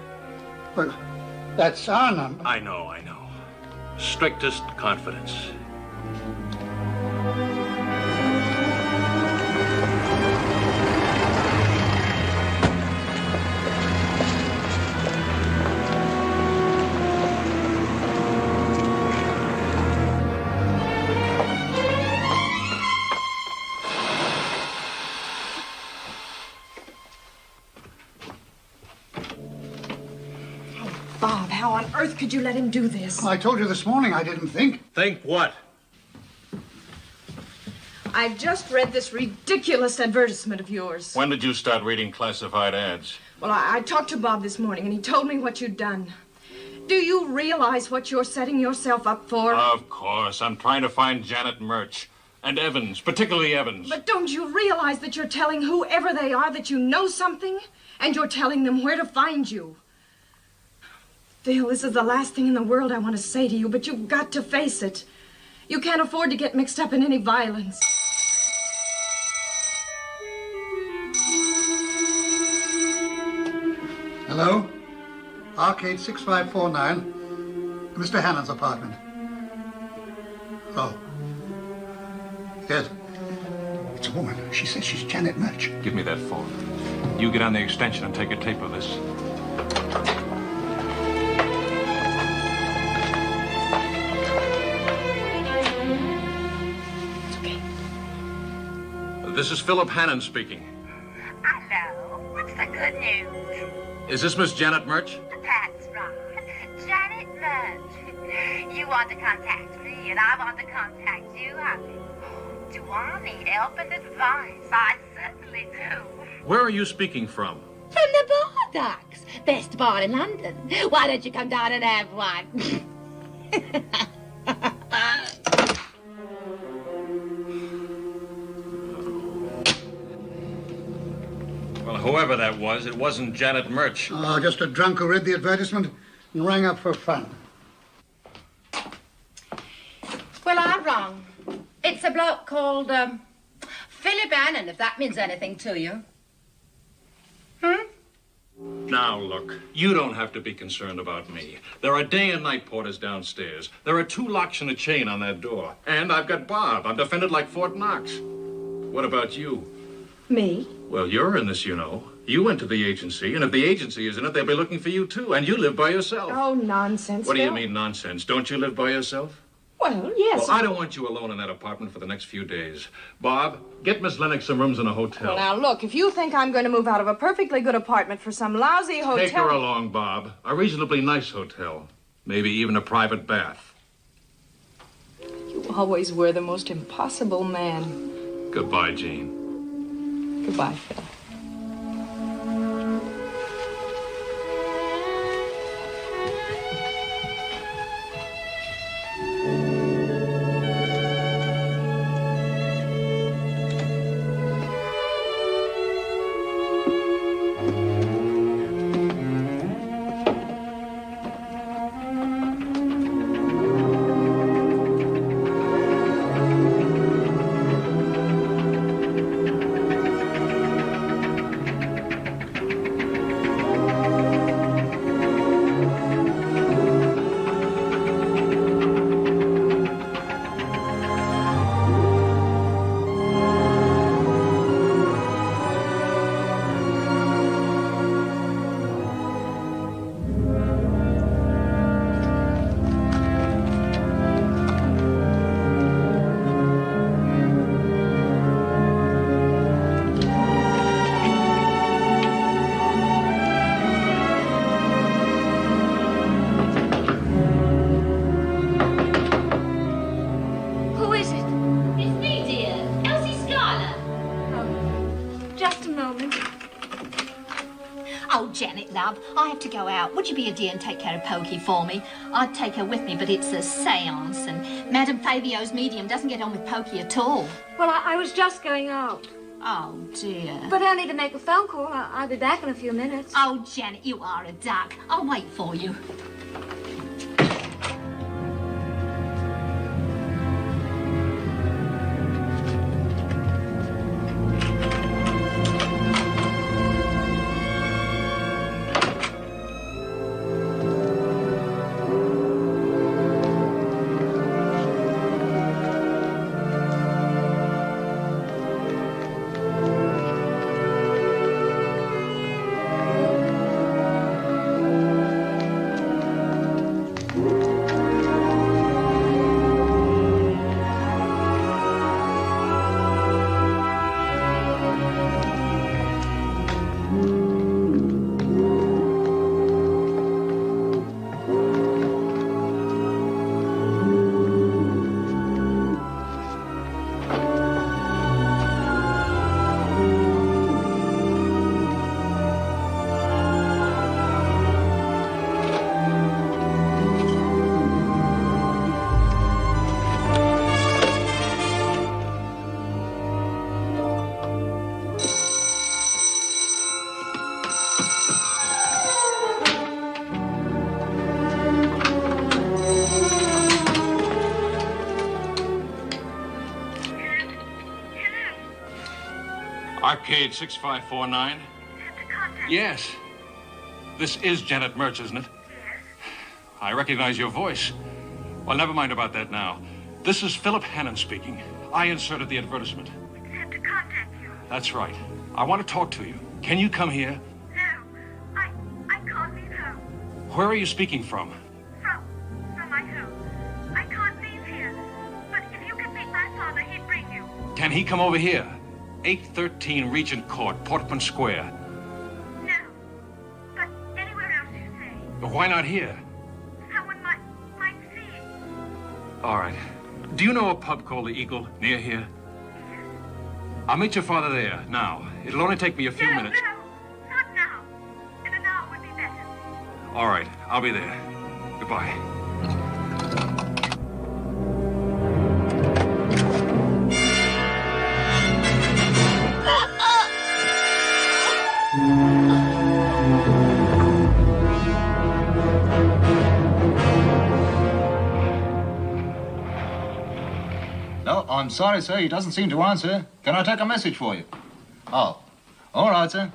Well, that's our number. I know. Strictest confidence. Bob, how on earth could you let him do this? I told you this morning I didn't think. Think what? I've just read this ridiculous advertisement of yours. When did you start reading classified ads? Well, I talked to Bob this morning, and he told me what you'd done. Do you realize what you're setting yourself up for? Of course. I'm trying to find Janet Murch. And Evans, particularly Evans. But don't you realize that you're telling whoever they are that you know something? And you're telling them where to find you? Phil, this is the last thing in the world I want to say to you, but you've got to face it. You can't afford to get mixed up in any violence. Hello? Arcade 6549. Mr. Hannon's apartment. Oh. Yes. It's a woman. She says she's Janet Murch. Give me that phone. You get on the extension and take a tape of this. This is Philip Hannon speaking. Hello. What's the good news? Is this Miss Janet Murch? That's right. Janet Murch. You want to contact me, and I want to contact you, honey. Do I need help and advice? I certainly do. Where are you speaking from? From the Bardocks. Best bar in London. Why don't you come down and have one? Well, whoever that was, it wasn't Janet Murch. Oh, just a drunk who read the advertisement and rang up for fun. Well, I'm wrong. It's a bloke called, Philip Hannon, if that means anything to you. Now, look, you don't have to be concerned about me. There are day and night porters downstairs. There are 2 locks and a chain on that door. And I've got Bob. I'm defended like Fort Knox. What about you? Me? Well, you're in this, you know. You went to the agency, and if the agency is in it, they'll be looking for you, too. And you live by yourself. Oh, nonsense. What do you Phil. mean, nonsense? Don't you live by yourself? Well, yes. Well, I don't want you alone in that apartment for the next few days. Bob, get Miss Lennox some rooms in a hotel. Well, now, look, if you think I'm going to move out of a perfectly good apartment for some lousy hotel... Take her along, Bob. A reasonably nice hotel. Maybe even a private bath. You always were the most impossible man. Goodbye, Jean. Goodbye, Phil. Just a moment. Oh, Janet, love, I have to go out. Would you be a dear and take care of Pokey for me? I'd take her with me, but it's a seance, and Madame Fabio's medium doesn't get on with Pokey at all. Well, I was just going out. Oh, dear. But only to make a phone call. I'll be back in a few minutes. Oh, Janet, you are a duck. I'll wait for you. Arcade 6549? Yes. This is Janet Mertz, isn't it? Yes. I recognize your voice. Well, never mind about that now. This is Philip Hannon speaking. I inserted the advertisement. It said to contact you. That's right. I want to talk to you. Can you come here? No. I can't leave home. Where are you speaking from? From my home. I can't leave here. But if you could meet my father, he'd bring you. Can he come over here? 813 Regent Court, Portman Square. No. But anywhere else you say. But why not here? Someone might see it. All right. Do you know a pub called the Eagle near here? Yes. I'll meet your father there, now. It'll only take me a few minutes. No, not now. In an hour would be better. All right, I'll be there. Goodbye. No, I'm sorry, sir. He doesn't seem to answer. Can I take a message for you? Oh, all right, sir.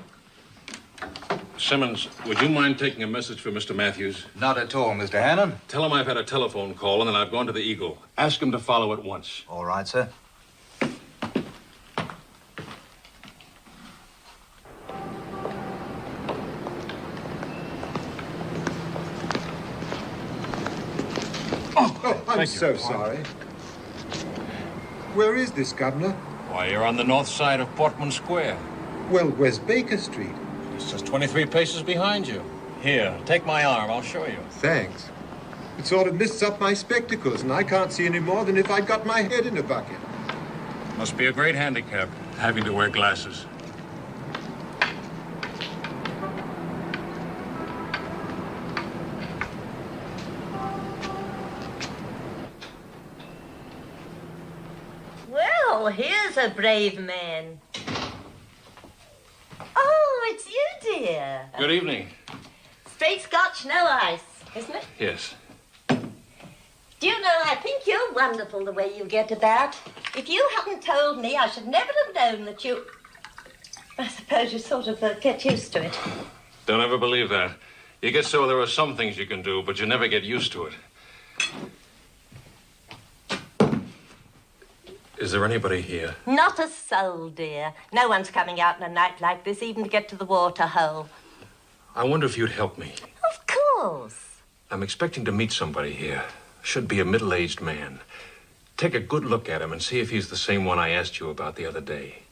Simmons, would you mind taking a message for Mr. Matthews? Not at all, Mr. Hannon. Tell him I've had a telephone call and that I've gone to the Eagle. Ask him to follow at once. All right, sir. Oh, I'm so sorry. Where is this, Governor? Why, you're on the north side of Portman Square. Well, where's Baker Street? It's just 23 paces behind you. Here, take my arm. I'll show you. Thanks. It sort of mists up my spectacles, and I can't see any more than if I'd got my head in a bucket. Must be a great handicap, having to wear glasses. Well, here's a brave man. Oh, it's you, dear. Good evening. Straight Scotch, no ice, isn't it? Yes. Do you know, I think you're wonderful the way you get about. If you hadn't told me, I should never have known that you... I suppose you sort of get used to it. Don't ever believe that. You get so there are some things you can do, but you never get used to it. Is there anybody here? Not a soul, dear. No one's coming out in a night like this, even to get to the water hole. I wonder if you'd help me. Of course. I'm expecting to meet somebody here. Should be a middle-aged man. Take a good look at him and see if he's the same one I asked you about the other day.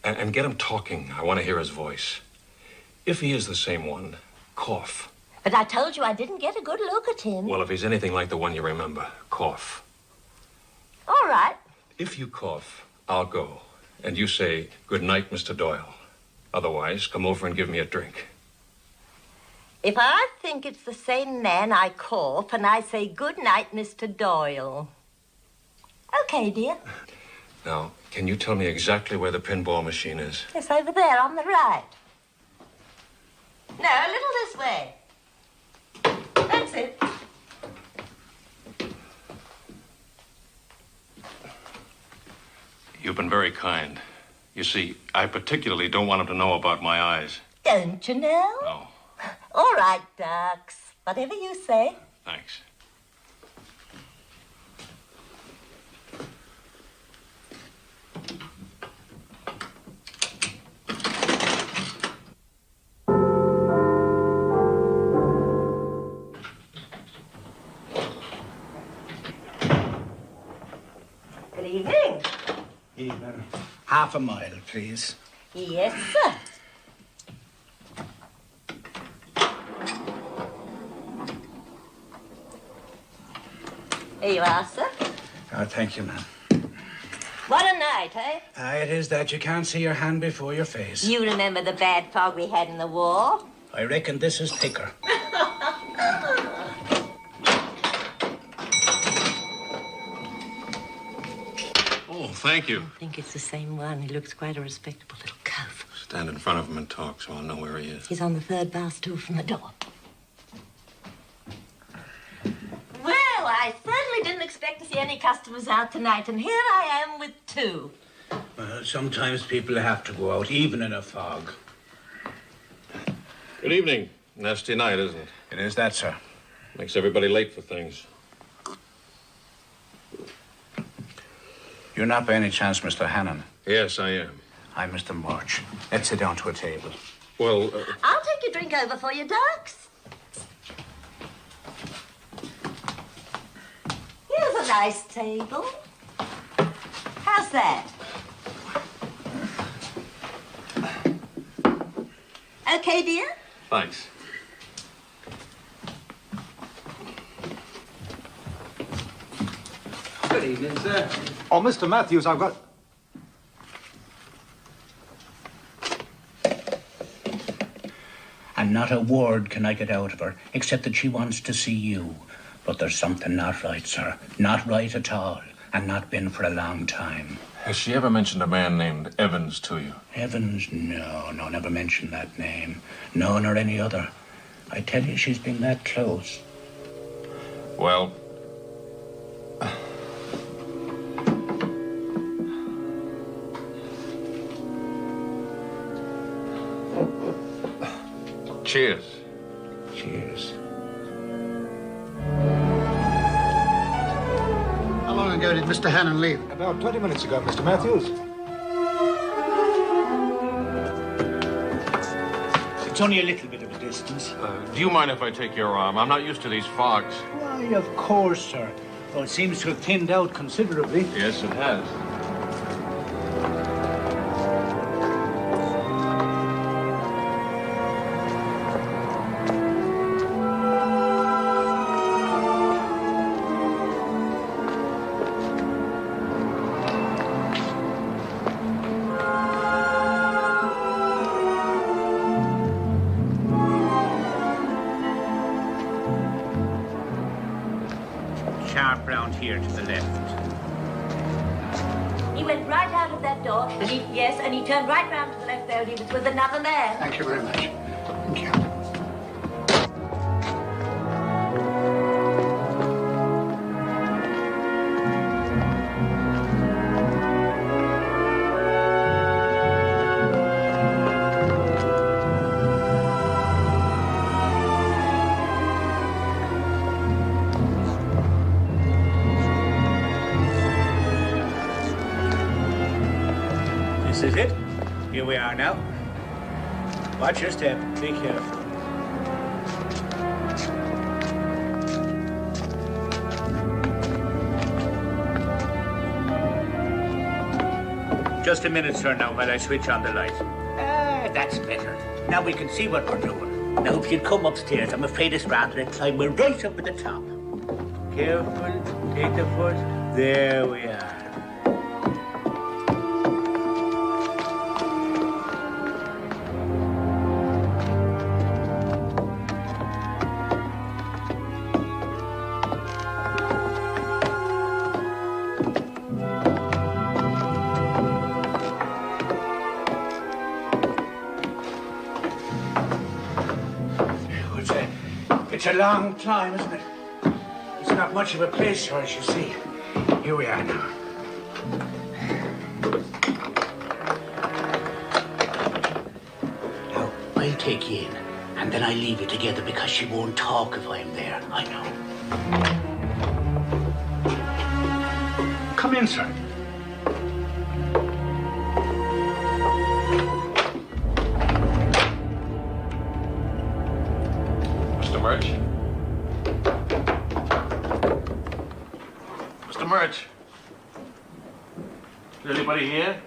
And get him talking. I want to hear his voice. If he is the same one, cough. But I told you I didn't get a good look at him. Well, if he's anything like the one you remember, cough. All right. If you cough, I'll go. And you say, "Good night, Mr. Doyle." Otherwise, come over and give me a drink. If I think it's the same man, I cough and I say, good night, Mr. Doyle. Okay, dear. Now, can you tell me exactly where the pinball machine is? Yes, over there on the right. No, a little this way. That's it. You've been very kind. You see, I particularly don't want him to know about my eyes. Don't you know? No. All right, ducks. Whatever you say. Thanks. Good evening. Evening. Half a mile, please. Yes, sir. Here you are, sir. Oh, thank you, ma'am. What a night, eh? It is that you can't see your hand before your face. You remember the bad fog we had in the war? I reckon this is thicker. Oh, thank you. I think it's the same one. He looks quite a respectable little cove. Stand in front of him and talk so I'll know where he is. He's on the third bar stool from the door. Well, I certainly didn't expect to see any customers out tonight, and here I am with two. Well, sometimes people have to go out, even in a fog. Good evening. Nasty night, isn't it? It is that, sir. Makes everybody late for things. You're not by any chance Mr. Hannon? Yes, I am. I'm Mr. March. Let's sit down to a table. Well, I'll take your drink over for you, ducks. Here's a nice table. How's that? Okay, dear? thanks. Good evening, sir. Oh, Mr. Matthews, I've got... And not a word can I get out of her, except that she wants to see you. But there's something not right, sir. Not right at all, and not been for a long time. Has she ever mentioned a man named Evans to you? Evans? No, never mentioned that name. No, nor any other. I tell you, she's been that close. Well... Cheers. Cheers. How long ago did Mr. Hannon leave? About 20 minutes ago, Mr. Matthews. It's only a little bit of a distance. Do you mind if I take your arm? I'm not used to these fogs. Why, of course, sir. Well, it seems to have thinned out considerably. Yes, it has. Sharp round here to the left. He went right out of that door, and he turned right round to the left there, and he was with another man. Thank you very much. Thank you. This is it. Here we are now. Watch your step. Be careful. Just a minute, sir, now, while I switch on the light. That's better. Now we can see what we're doing. Now, if you'd come upstairs, I'm afraid it's rather a climb. We're right up at the top. Careful. Take the foot. There we are. It's a long time, isn't it? It's not much of a place here, as you see. Here we are now. Now, I'll take you in, and then I'll leave you together because she won't talk if I'm there. I know. Come in, sir. Mr. Murch? Mr. Murch? Is anybody here?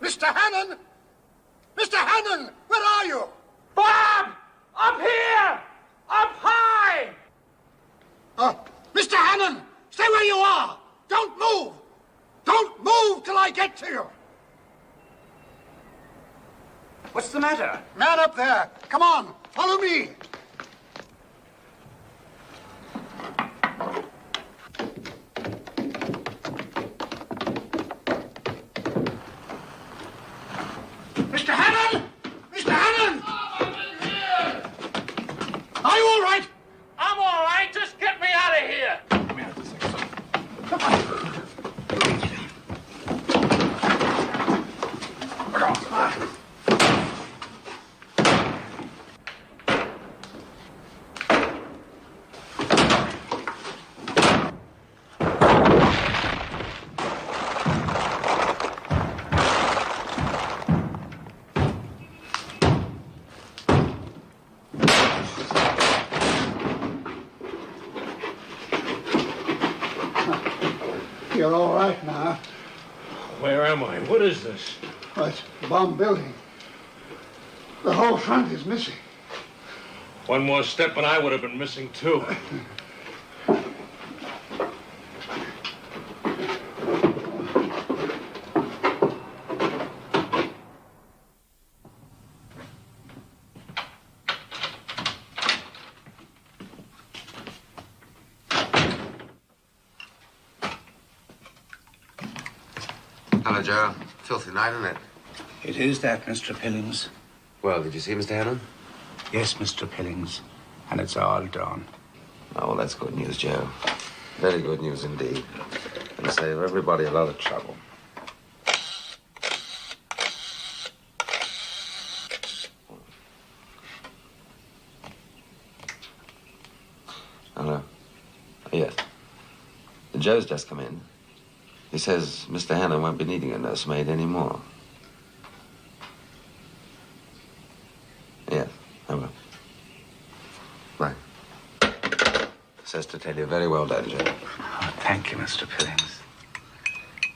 Mr. Hannon! Mr. Hannon! Where are you? Bob! Up here! Up high! Mr. Hannon! Stay where you are! Don't move! Don't move till I get to you! What's the matter? Man up there! Come on! Follow me! Mr. Hannon! Mr. Hannon! I'm here! Are you all right? I'm all right. Just get me out of here. Come on. You're all right now. Where am I? What is this? Well, it's a bomb building. The whole front is missing. One more step and I would have been missing too. Hello, Joe. Filthy night, isn't it? It is that, Mr. Pillings. Well, did you see Mr. Hannon? Yes, Mr. Pillings. And it's all done. Oh, well, that's good news, Joe. Very good news indeed. And save everybody a lot of trouble. Hello. Yes. Joe's just come in. He says Mr. Hannon won't be needing a nursemaid anymore. Yes, I will. Right. Says to tell you, very well done, Joe. Oh, thank you, Mr. Pillings.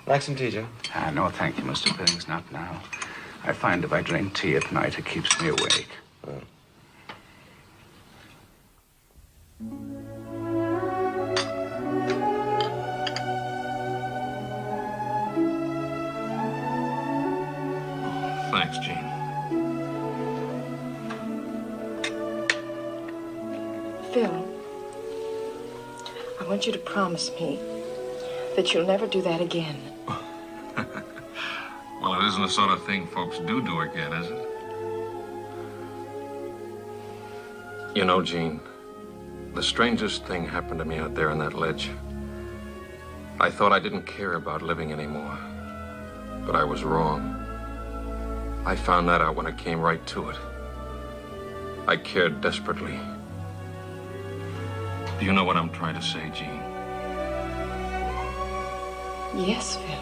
Like some tea, Joe? No, thank you, Mr. Pillings, not now. I find if I drink tea at night, it keeps me awake. Oh. Thanks, Gene. Phil, I want you to promise me that you'll never do that again. Well, it isn't the sort of thing folks do again, is it? You know, Gene, the strangest thing happened to me out there on that ledge. I thought I didn't care about living anymore, but I was wrong. I found that out when it came right to it. I cared desperately. Do you know what I'm trying to say, Jean? Yes, Phil.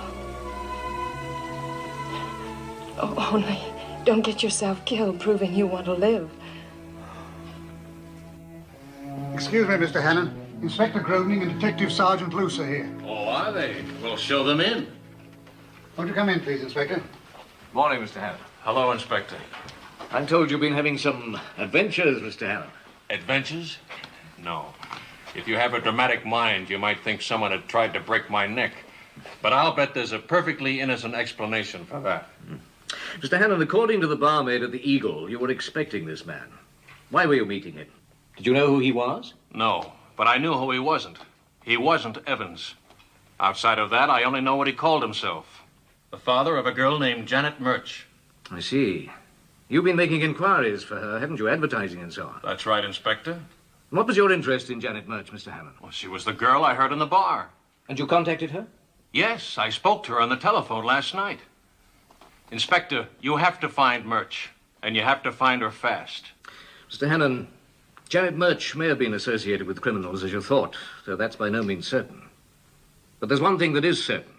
Oh, only don't get yourself killed proving you want to live. Excuse me, Mr. Hannon. Inspector Groening and Detective Sergeant Luce are here. Oh, are they? Well, show them in. Won't you come in, please, Inspector? Morning, Mr. Hannon. Hello, Inspector. I'm told you've been having some adventures, Mr. Hannon. Adventures? No. If you have a dramatic mind, you might think someone had tried to break my neck. But I'll bet there's a perfectly innocent explanation for that. Mr. Hannon, according to the barmaid at the Eagle, you were expecting this man. Why were you meeting him? Did you know who he was? No, but I knew who he wasn't. He wasn't Evans. Outside of that, I only know what he called himself. The father of a girl named Janet Murch. I see. You've been making inquiries for her, haven't you? Advertising and so on. That's right, Inspector. What was your interest in Janet Murch, Mr. Hannon? Well, she was the girl I heard in the bar. And you contacted her? Yes, I spoke to her on the telephone last night. Inspector, you have to find Murch, and you have to find her fast. Mr. Hannon, Janet Murch may have been associated with criminals as you thought, though that's by no means certain. But there's one thing that is certain.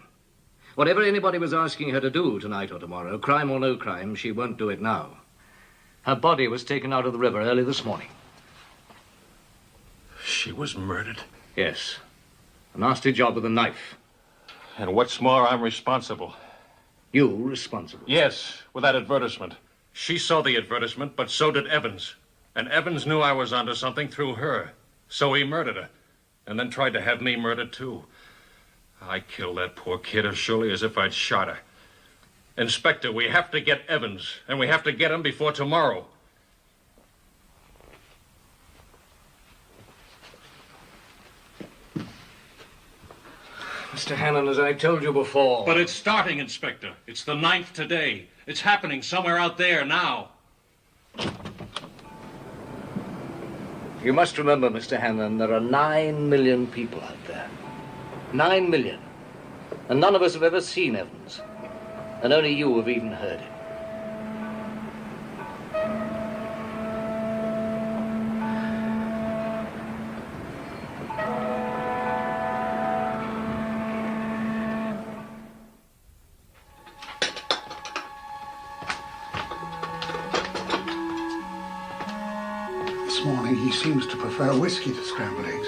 Whatever anybody was asking her to do tonight or tomorrow, crime or no crime, she won't do it now. Her body was taken out of the river early this morning. She was murdered? Yes. A nasty job with a knife. And what's more, I'm responsible. You responsible? Yes, with that advertisement. She saw the advertisement, but so did Evans. And Evans knew I was onto something through her. So he murdered her. And then tried to have me murdered, too. I killed that poor kid as surely as if I'd shot her. Inspector, we have to get Evans, and we have to get him before tomorrow. Mr. Hannon, as I told you before... But it's starting, Inspector. It's the 9th today. It's happening somewhere out there now. You must remember, Mr. Hannon, there are 9 million people out there. 9 million. And none of us have ever seen Evans. And only you have even heard him. This morning, he seems to prefer whiskey to scrambled eggs.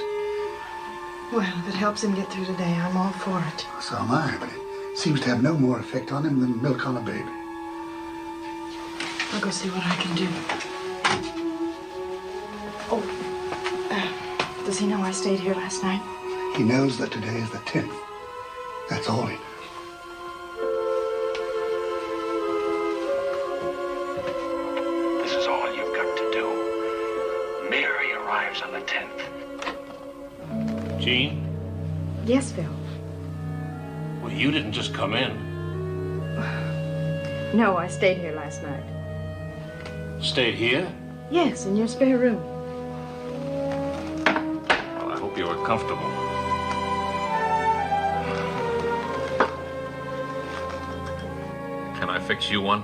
Well, if it helps him get through today, I'm all for it. So am I, but it seems to have no more effect on him than milk on a baby. I'll go see what I can do. Oh, does he know I stayed here last night? He knows that today is the 10th. That's all he knows. This is all you've got to do. Mary arrives on the 10th. Jean? Yes, Phil. Well, you didn't just come in. No, I stayed here last night. Stayed here? Yes, in your spare room. Well, I hope you were comfortable. Can I fix you one?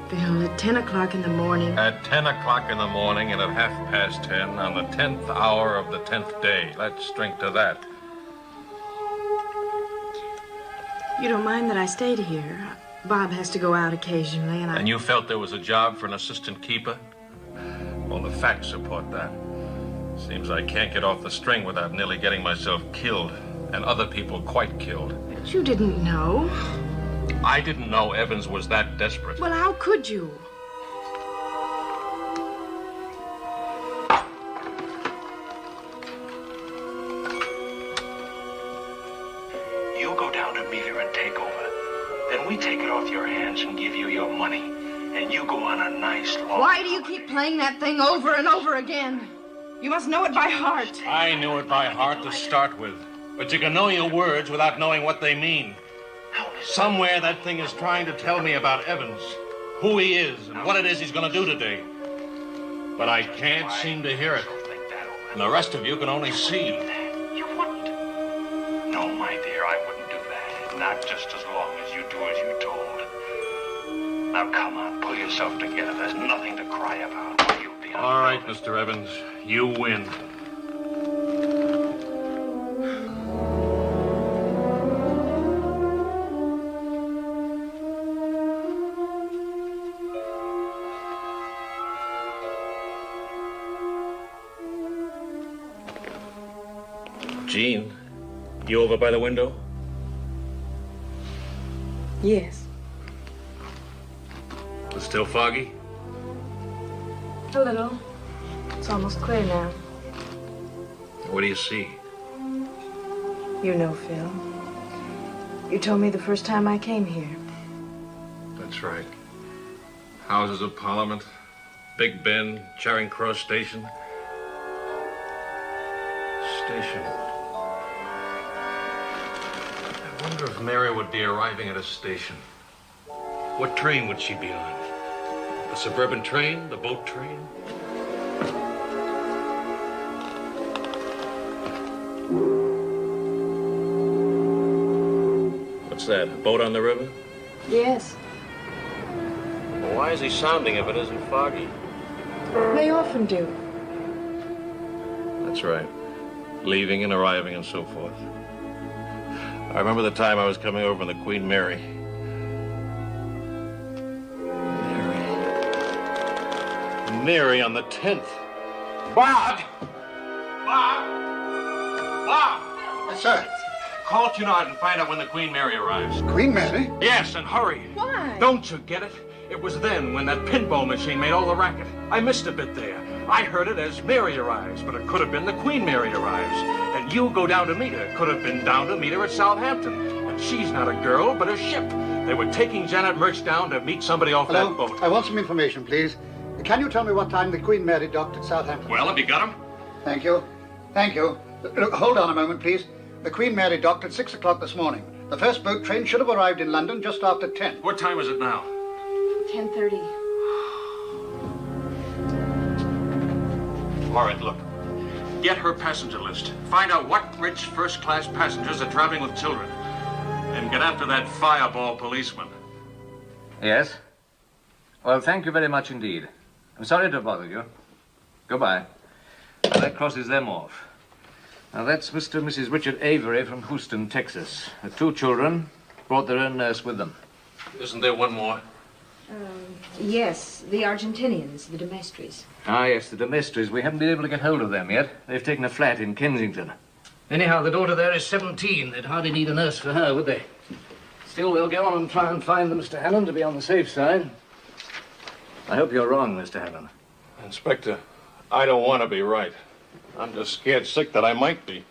Phil, at 10 o'clock in the morning. At 10 o'clock in the morning and at 10:30 on the 10th hour of the 10th day. Let's drink to that. You don't mind that I stayed here? Bob has to go out occasionally, and And you felt there was a job for an assistant keeper? Well, the facts support that. Seems I can't get off the string without nearly getting myself killed, and other people quite killed. But you didn't know. I didn't know Evans was that desperate. Well, how could you? You go down to meet her and take over. Then we take it off your hands and give you your money. And you go on a nice long... Why do you keep playing that thing over and over again? You must know it by heart. I knew it by heart to start with. But you can know your words without knowing what they mean. Somewhere that thing is trying to tell me about Evans, who he is, and what it is he's going to do today. But I can't seem to hear it. And the rest of you can only see. You wouldn't. No, my dear, I wouldn't do that. Not just as long as you do as you're told. Now, come on, pull yourself together. There's nothing to cry about. You'll be All right, Mr. Evans. You win. Jean, you over by the window? Yes. It's still foggy? A little. It's almost clear now. What do you see? You know, Phil. You told me the first time I came here. That's right. Houses of Parliament, Big Ben, Charing Cross Station. Station. I wonder if Mary would be arriving at a station. What train would she be on? The suburban train? The boat train? What's that? A boat on the river? Yes. Well, why is he sounding if it isn't foggy? They often do. That's right. Leaving and arriving and so forth. I remember the time I was coming over in the Queen Mary. Mary on the 10th. Bob! Bob! Yes, sir. Call Cunard and find out when the Queen Mary arrives. Queen Mary? Yes, and hurry. Why? Don't you get it? It was then when that pinball machine made all the racket. I missed a bit there. I heard it as Mary arrives, but it could have been the Queen Mary arrives. And you go down to meet her. It could have been down to meet her at Southampton. And she's not a girl, but a ship. They were taking Janet Murch down to meet somebody off Hello? that boat. I want some information, please. Can you tell me what time the Queen Mary docked at Southampton? Well, have you got him? Thank you. Thank you. Look, hold on a moment, please. The Queen Mary docked at 6 o'clock this morning. The first boat train should have arrived in London just after 10. What time is it now? 10:30. All right, look. Get her passenger list. Find out what rich first-class passengers are traveling with children. And get after that fireball policeman. Yes? Well, thank you very much indeed. I'm sorry to bother you. Goodbye. That crosses them off. Now, that's Mr. and Mrs. Richard Avery from Houston, Texas. The 2 children brought their own nurse with them. Isn't there one more? Yes, the Argentinians, the Demestris. Ah, yes, the Demestris. We haven't been able to get hold of them yet. They've taken a flat in Kensington. Anyhow, the daughter there is 17. They'd hardly need a nurse for her, would they? Still, we'll go on and try and find them, Mr. Hannon, to be on the safe side. I hope you're wrong, Mr. Hannon. Inspector, I don't want to be right. I'm just scared sick that I might be.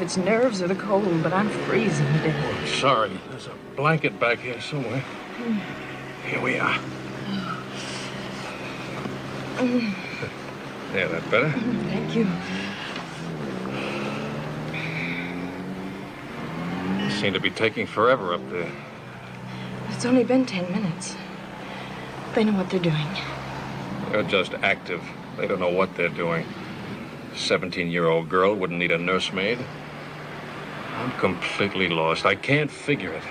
It's nerves or the cold, but I'm freezing to death. Oh, sorry. There's a blanket back here somewhere. Here we are. Yeah, that better? Thank you. They seem to be taking forever up there. It's only been 10 minutes. They know what they're doing. They're just active. They don't know what they're doing. A 17-year-old girl wouldn't need a nursemaid. I'm completely lost. I can't figure it.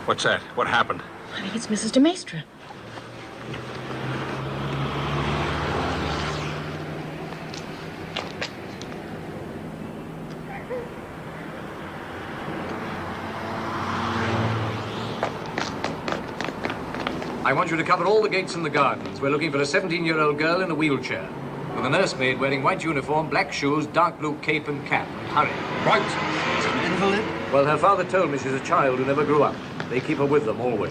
What's that? What happened? I think it's Mrs. de Maistre. I want you to cover all the gates in the gardens. We're looking for a 17-year-old girl in a wheelchair, with a nursemaid wearing white uniform, black shoes, dark blue cape and cap. Hurry. Right. Is it an invalid? Well, her father told me she's a child who never grew up. They keep her with them always.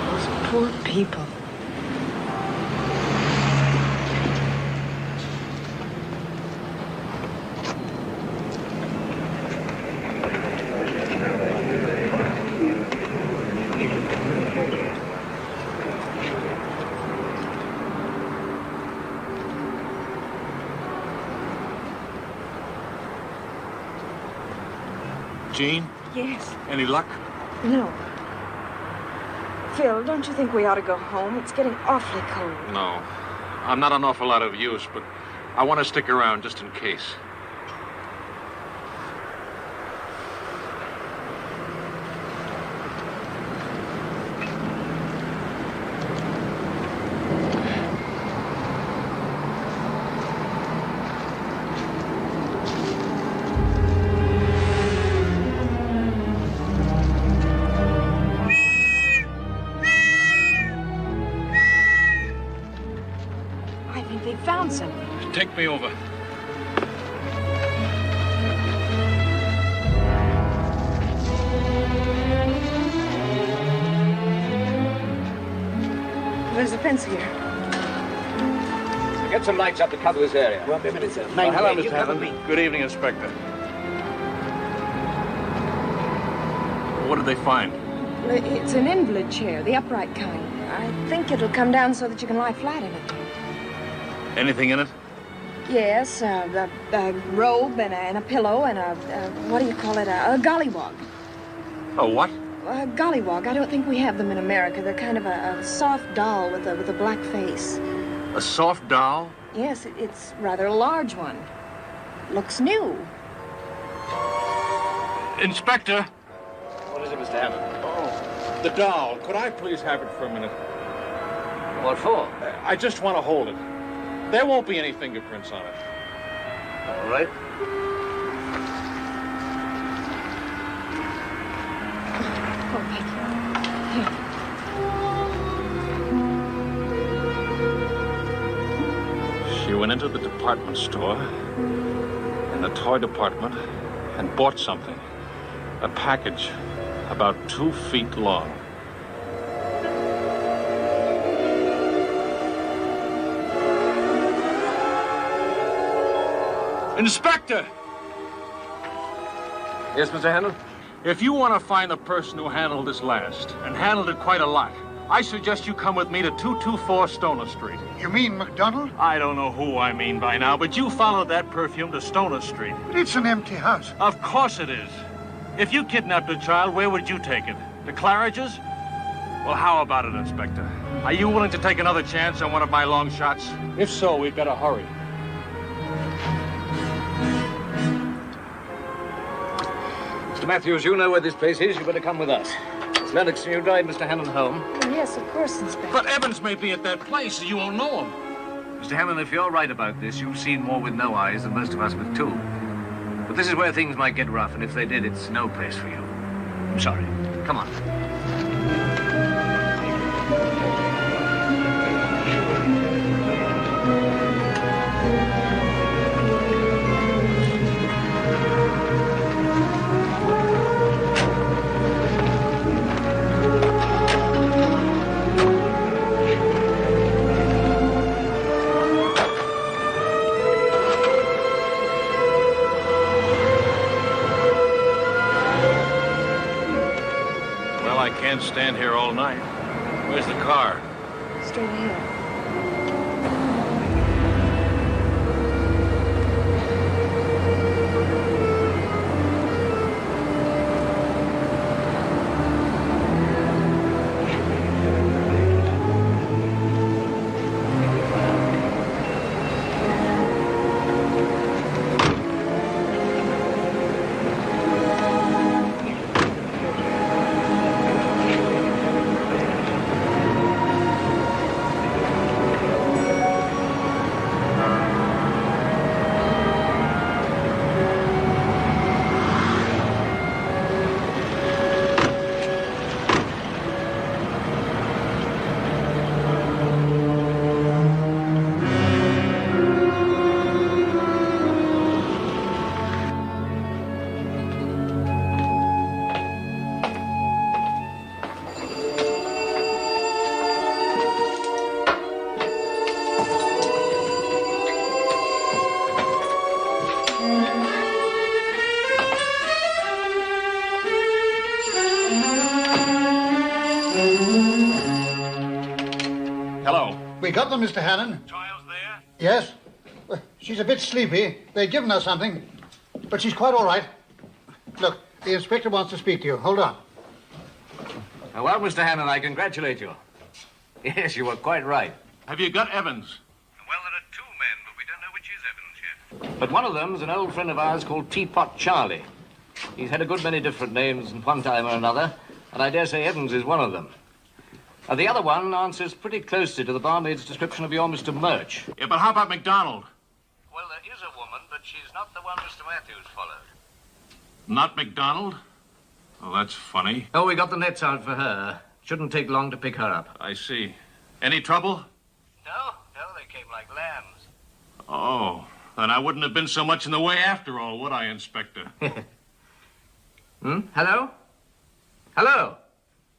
Those poor people. Jean? Yes. Any luck? No. Phil, don't you think we ought to go home? It's getting awfully cold. No. I'm not an awful lot of use, but I want to stick around just in case. Found something. Take me over. There's a fence here. Get some lights up to cover this area. Won't be a minute, sir. Hello, Mr. Hammond. Good evening, Inspector. What did they find? It's an invalid chair, the upright kind. I think it'll come down so that you can lie flat in it. Anything in it? Yes, a robe and a pillow and what do you call it, a gollywog. A what? A gollywog. I don't think we have them in America. They're kind of a soft doll with a black face. A soft doll? Yes, it's rather a large one. Looks new. Inspector! What is it, Mr. Hammond? Oh, the doll. Could I please have it for a minute? What for? I just want to hold it. There won't be any fingerprints on it. All right. Oh, thank you. Here. She went into the department store, in the toy department, and bought something. A package about 2 feet long. Inspector! Yes, Mr. Hammond? If you want to find the person who handled this last, and handled it quite a lot, I suggest you come with me to 224 Stoner Street. You mean MacDonald? I don't know who I mean by now, but you followed that perfume to Stoner Street. But it's an empty house. Of course it is. If you kidnapped a child, where would you take it? To Claridge's? Well, how about it, Inspector? Are you willing to take another chance on one of my long shots? If so, we'd better hurry. Mr. Matthews, you know where this place is. You better come with us. Miss Lennox, can you drive Mr. Hammond home? Yes, of course, Inspector. But Evans may be at that place. You won't know him. Mr. Hammond, if you're right about this, you've seen more with no eyes than most of us with two. But this is where things might get rough, and if they did, it's no place for you. I'm sorry. Come on. I can't stand here all night. Where's the car? Straight ahead. Hello. We got them, Mr. Hannon. Child's there? Yes. Well, she's a bit sleepy. They've given her something. But she's quite all right. Look, the inspector wants to speak to you. Hold on. Well, Mr. Hannon, I congratulate you. Yes, you were quite right. Have you got Evans? Well, there are 2 men, but we don't know which is Evans yet. But one of them's an old friend of ours called Teapot Charlie. He's had a good many different names at one time or another, and I dare say Evans is one of them. The other one answers pretty closely to the barmaid's description of your Mr. Murch. Yeah, but how about MacDonald? Well, there is a woman, but she's not the one Mr. Matthews followed. Not MacDonald? Oh, that's funny. Oh, we got the nets out for her. Shouldn't take long to pick her up. I see. Any trouble? No, they came like lambs. Oh, then I wouldn't have been so much in the way after all, would I, Inspector? Hello? Hello?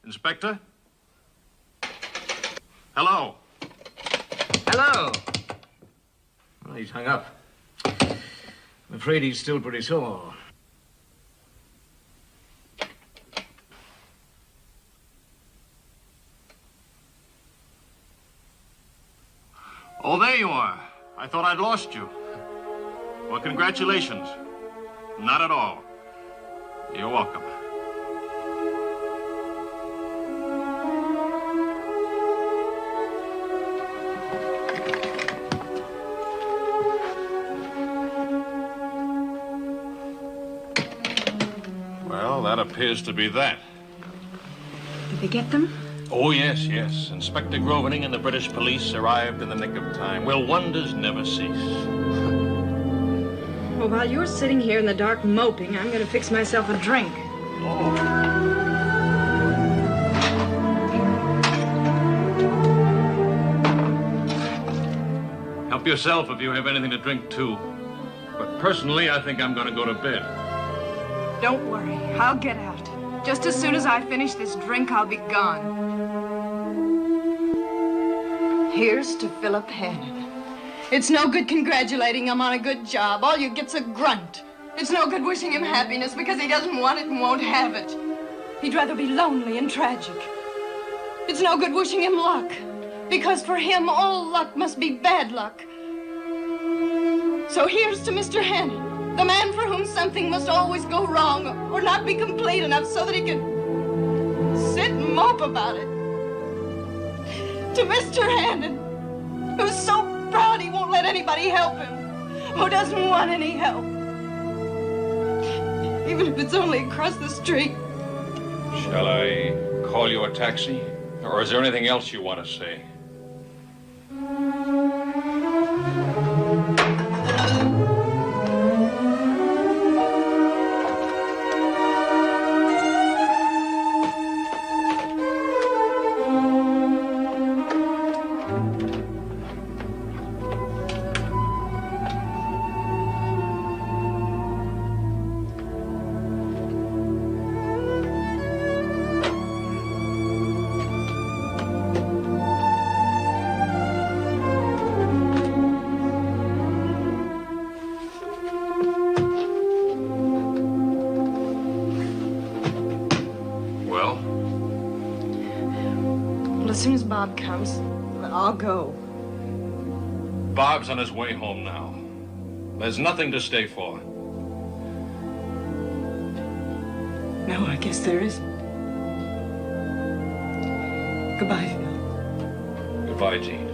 Inspector? Hello? Hello? Well, he's hung up. I'm afraid he's still pretty sore. Oh, there you are. I thought I'd lost you. Well, congratulations. Not at all. You're welcome. Well, that appears to be that. Did they get them? Oh, yes, yes. Inspector Grovening and the British police arrived in the nick of time. Well, wonders never cease. Well, while you're sitting here in the dark moping, I'm going to fix myself a drink. Help yourself if you have anything to drink, too. But personally, I think I'm going to go to bed. Don't worry, I'll get out. Just as soon as I finish this drink, I'll be gone. Here's to Philip Hannon. It's no good congratulating him on a good job. All you get's a grunt. It's no good wishing him happiness because he doesn't want it and won't have it. He'd rather be lonely and tragic. It's no good wishing him luck because for him, all luck must be bad luck. So here's to Mr. Hannon, the man for whom something must always go wrong or not be complete enough so that he can sit and mope about it. To Mr. Hannon, who's so proud he won't let anybody help him, who doesn't want any help. Even if it's only across the street. Shall I call you a taxi? Or is there anything else you want to say? As soon as Bob comes, I'll go. Bob's on his way home now. There's nothing to stay for. No, I guess there isn't. Goodbye, Phil. Goodbye, Jean.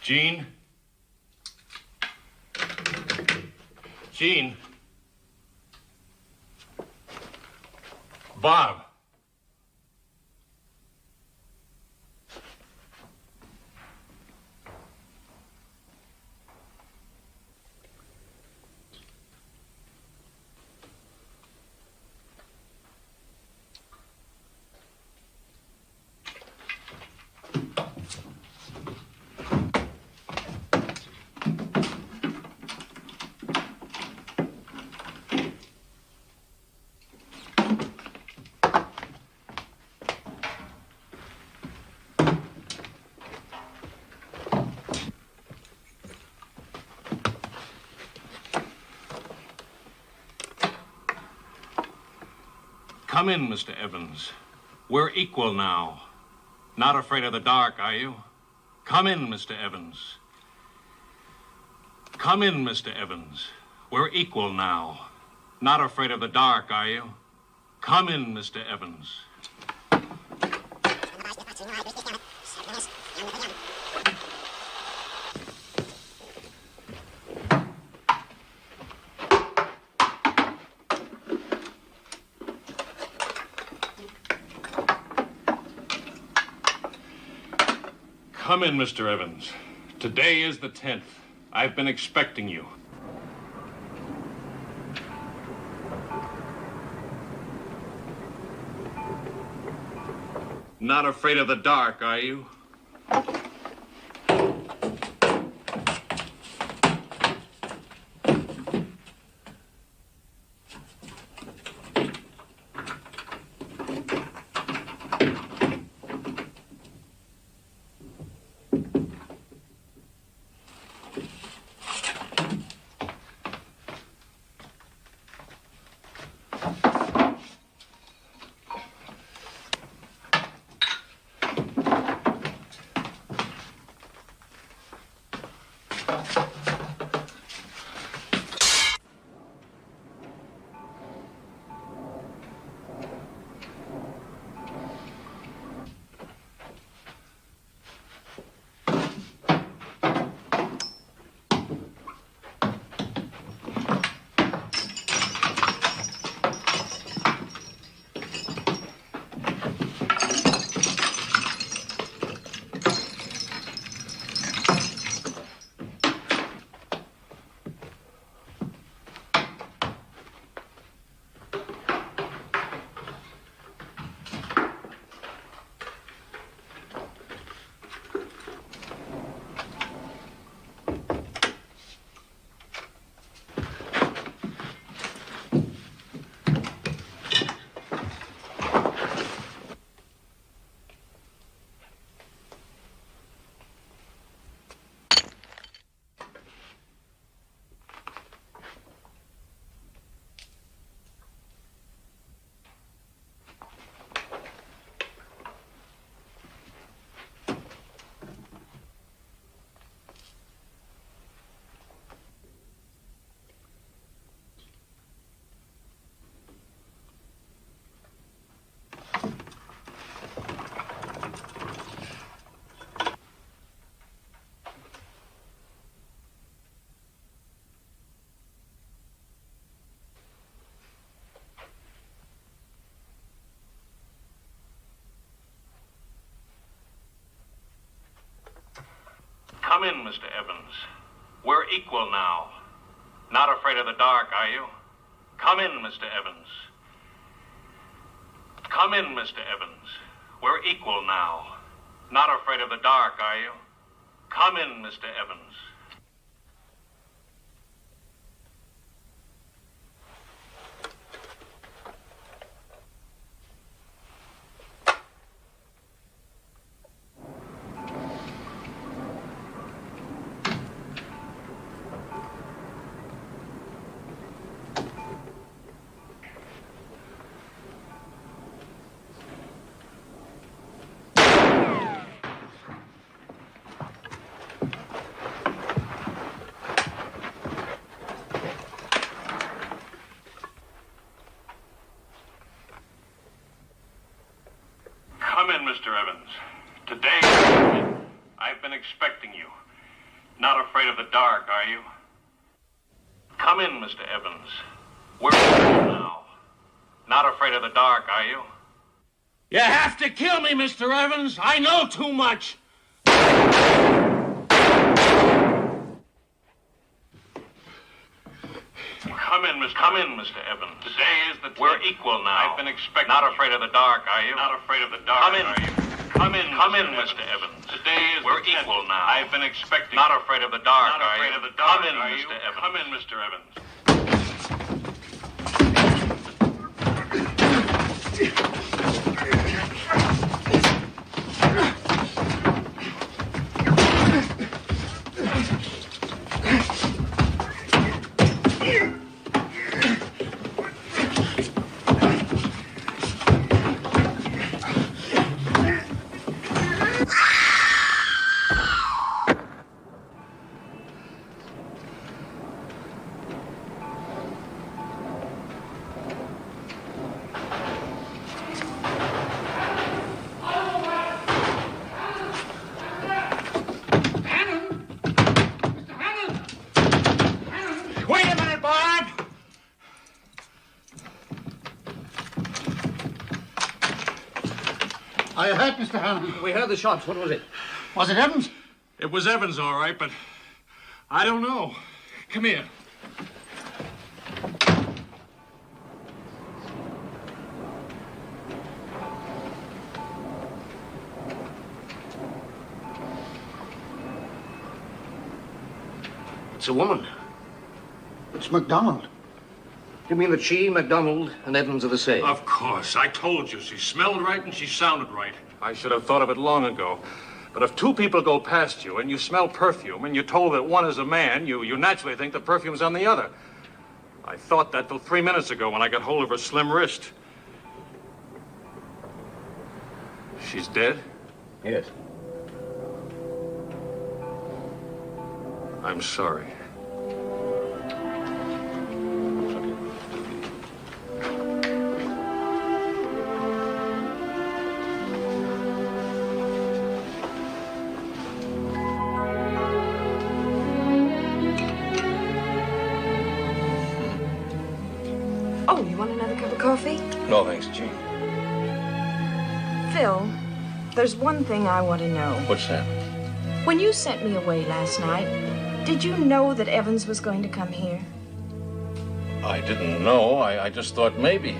Jean? Jean? Bob? Come in, Mr. Evans. We're equal now. Not afraid of the dark, are you? Come in, Mr. Evans. Come in, Mr. Evans. We're equal now. Not afraid of the dark, are you? Come in, Mr. Evans. Come in, Mr. Evans. Today is the 10th. I've been expecting you. Not afraid of the dark, are you? Come in, Mr. Evans. We're equal now. Not afraid of the dark, are you? Come in, Mr. Evans. Come in, Mr. Evans. We're equal now. Not afraid of the dark, are you? Come in, Mr. Evans. Come in, Mr. Evans. Today, I've been expecting you. Not afraid of the dark, are you? Come in, Mr. Evans. We're equal now. Not afraid of the dark, are you? You have to kill me, Mr. Evans. I know too much. Come in, Mr. Evans. Today is the 10th. We're equal now. I've been expecting. Not afraid of the dark, are you? Not afraid of the dark, are you? Come in, Mr. Evans. Today is We're the 10th. Equal now. I've been expecting. Not afraid of the dark, are you? Not afraid of the dark, Come in, Mr. Evans. Come in, Mr. Evans. Are you hurt, Mr. Hannon? We heard the shots. What was it? Was it Evans? It was Evans, all right, but I don't know. Come here. It's a woman. It's MacDonald. You mean that she, MacDonald, and Evans are the same? Of course. I told you. She smelled right and she sounded right. I should have thought of it long ago. But if two people go past you and you smell perfume and you're told that one is a man, you naturally think the perfume's on the other. I thought that till 3 minutes ago when I got hold of her slim wrist. She's dead? Yes. I'm sorry. Oh, you want another cup of coffee? No, thanks, Gene. Phil, there's one thing I want to know. What's that? When you sent me away last night, did you know that Evans was going to come here? I didn't know. I just thought maybe.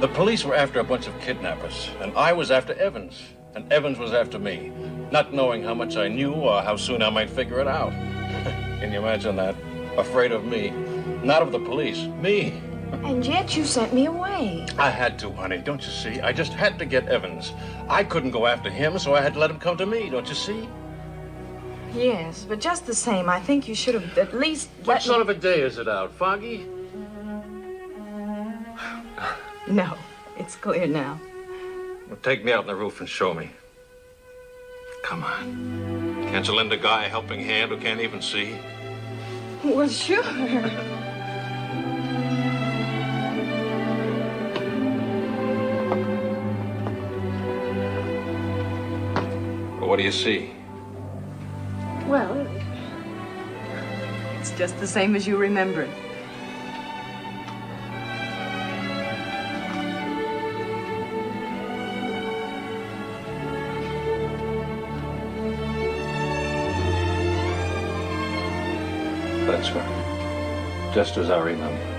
The police were after a bunch of kidnappers, and I was after Evans, and Evans was after me, not knowing how much I knew or how soon I might figure it out. Can you imagine that? Afraid of me. Not of the police. Me. And yet you sent me away. I had to, honey. Don't you see? I just had to get Evans. I couldn't go after him, so I had to let him come to me. Don't you see? Yes, but just the same, I think you should have at least What sort of a day is it out? Foggy? No, it's clear now. Well, take me out on the roof and show me. Come on. Can't you lend a guy a helping hand who can't even see? Well, sure. Well, what do you see? Well, it's just the same as you remember it. That's right. Just as I remember.